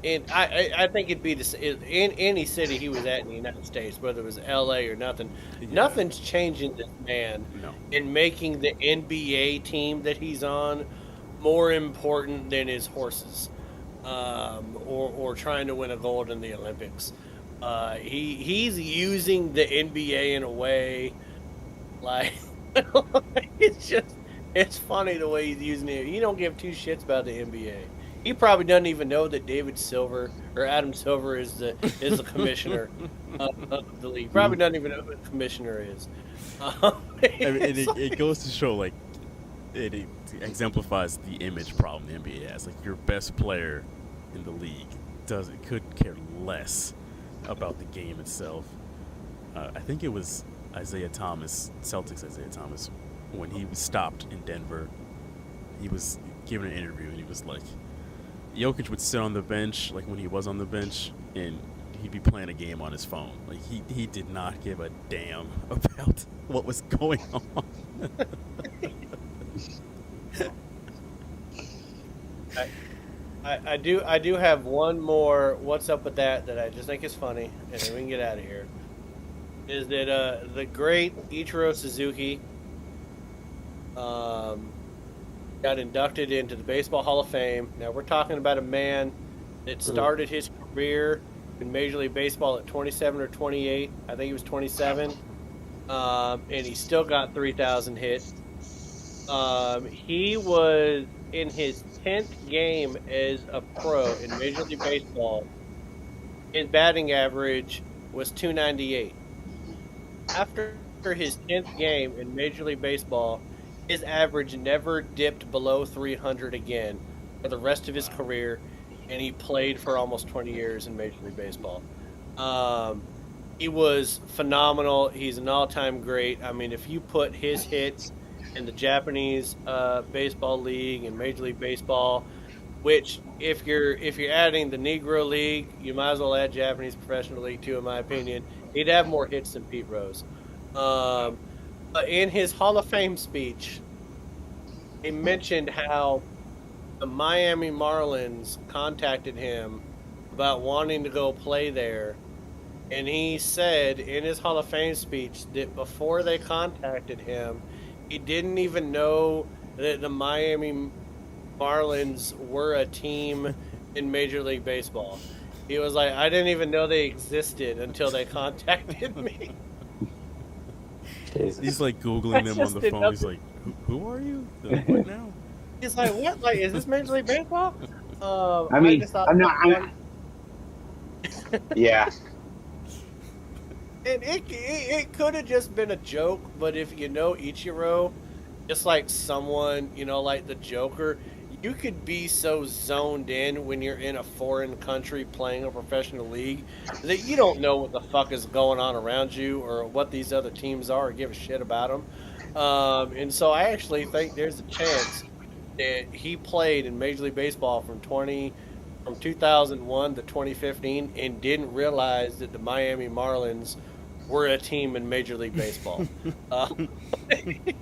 [SPEAKER 2] And I think it'd be in any city he was at in the United States, whether it was LA or nothing. Yeah. Nothing's changing this man in making the NBA team that he's on more important than his horses, or trying to win a gold in the Olympics. He's using the NBA in a way like it's funny the way he's using it. He don't give two shits about the NBA. He probably doesn't even know that Adam Silver is the commissioner of the league. Probably doesn't even know who the commissioner is.
[SPEAKER 13] It goes to show, like, it exemplifies the image problem the NBA has. Like, your best player in the league could care less about the game itself. I think it was Celtics Isaiah Thomas, when he was stopped in Denver. He was giving an interview and he was like, Jokic would sit on the bench, like when he was on the bench, and he'd be playing a game on his phone. Like he did not give a damn about what was going on.
[SPEAKER 2] I do have one more what's up with that I just think is funny, and then we can get out of here. Is that the great Ichiro Suzuki got inducted into the Baseball Hall of Fame. Now we're talking about a man that started his career in Major League Baseball at 27 or 28. I think he was 27. And he still got 3,000 hits. He was in his 10th game as a pro in Major League Baseball. His batting average was .298. After his 10th game in Major League Baseball, his average never dipped below 300 again for the rest of his career, and he played for almost 20 years in Major League Baseball. He was phenomenal. He's an all-time great. I mean, if you put his hits in the Japanese baseball league and Major League Baseball, which if you're adding the Negro League, you might as well add Japanese Professional League too, in my opinion. He'd have more hits than Pete Rose. But in his Hall of Fame speech, he mentioned how the Miami Marlins contacted him about wanting to go play there, and he said in his Hall of Fame speech that before they contacted him, he didn't even know that the Miami Marlins were a team in Major League Baseball. He was like, I didn't even know they existed until they contacted me.
[SPEAKER 13] He's like Googling them on the phone. He's like, who are you? What now?
[SPEAKER 2] He's like, what? Like, is this Major League Baseball?
[SPEAKER 1] I mean, I'm not. Yeah.
[SPEAKER 2] And it could have just been a joke, but if you know Ichiro, just like someone, like the Joker, you could be so zoned in when you're in a foreign country playing a professional league that you don't know what the fuck is going on around you or what these other teams are or give a shit about them. And so I actually think there's a chance that he played in Major League Baseball from 2001 to 2015 and didn't realize that the Miami Marlins were a team in Major League Baseball. It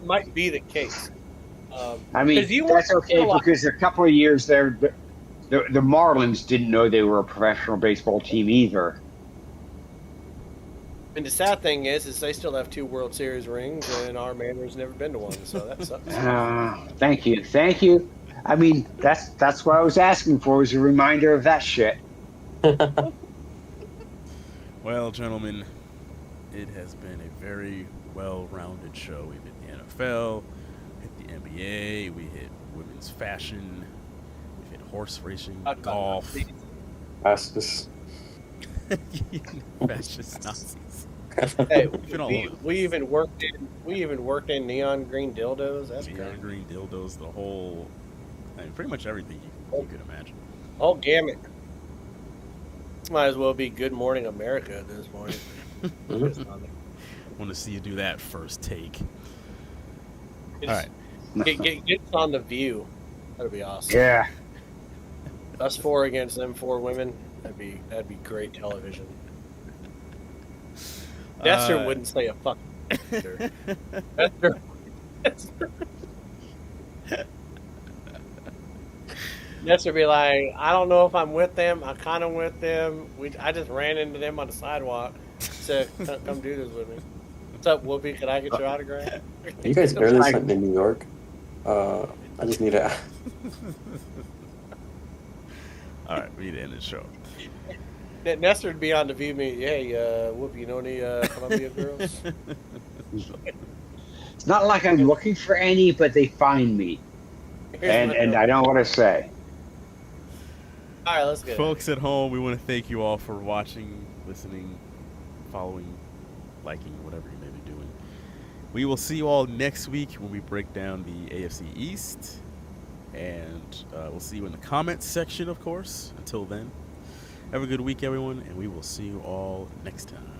[SPEAKER 2] might be the case.
[SPEAKER 1] I mean, that's okay because a couple of years there, the Marlins didn't know they were a professional baseball team either.
[SPEAKER 2] And the sad thing is they still have 2 World Series rings, and our Mariners never been to one, so that sucks.
[SPEAKER 1] Thank you. I mean, that's what I was asking for, was a reminder of that shit.
[SPEAKER 13] Well, gentlemen, it has been a very well-rounded show. We've hit the NFL, hit the NBA, we hit women's fashion, we've hit horse racing, golf.
[SPEAKER 4] Fascist.
[SPEAKER 13] Fascist Nazis.
[SPEAKER 2] Hey, we even worked in neon green dildos. That's
[SPEAKER 13] neon green dildos. The whole, pretty much everything you could imagine.
[SPEAKER 2] Oh, gamut. Might as well be Good Morning America at this point.
[SPEAKER 13] Want to see you do that first take. All right.
[SPEAKER 2] Get on The View. That'd be awesome.
[SPEAKER 1] Yeah.
[SPEAKER 2] Us 4 against them 4 women. That'd be great television. Nestor wouldn't say a fucking Nestor. Nestor be like, I don't know if I'm with them. I kind of with them. I just ran into them on the sidewalk. Said, come do this with me. What's up, Whoopi? Can I get your autograph?
[SPEAKER 4] You guys barely sent in New York. I just need to.
[SPEAKER 13] All right, we need to end the show.
[SPEAKER 2] Nestor would be on The View. Me, hey, Whoopi, you know any Columbia girls?
[SPEAKER 1] It's not like I'm looking for any, but they find me, and I don't want to say.
[SPEAKER 2] All right, let's go.
[SPEAKER 13] Folks at home, we want to thank you all for watching, listening, following, liking, whatever you may be doing. We will see you all next week when we break down the AFC East. And we'll see you in the comments section, of course. Until then, have a good week, everyone, and we will see you all next time.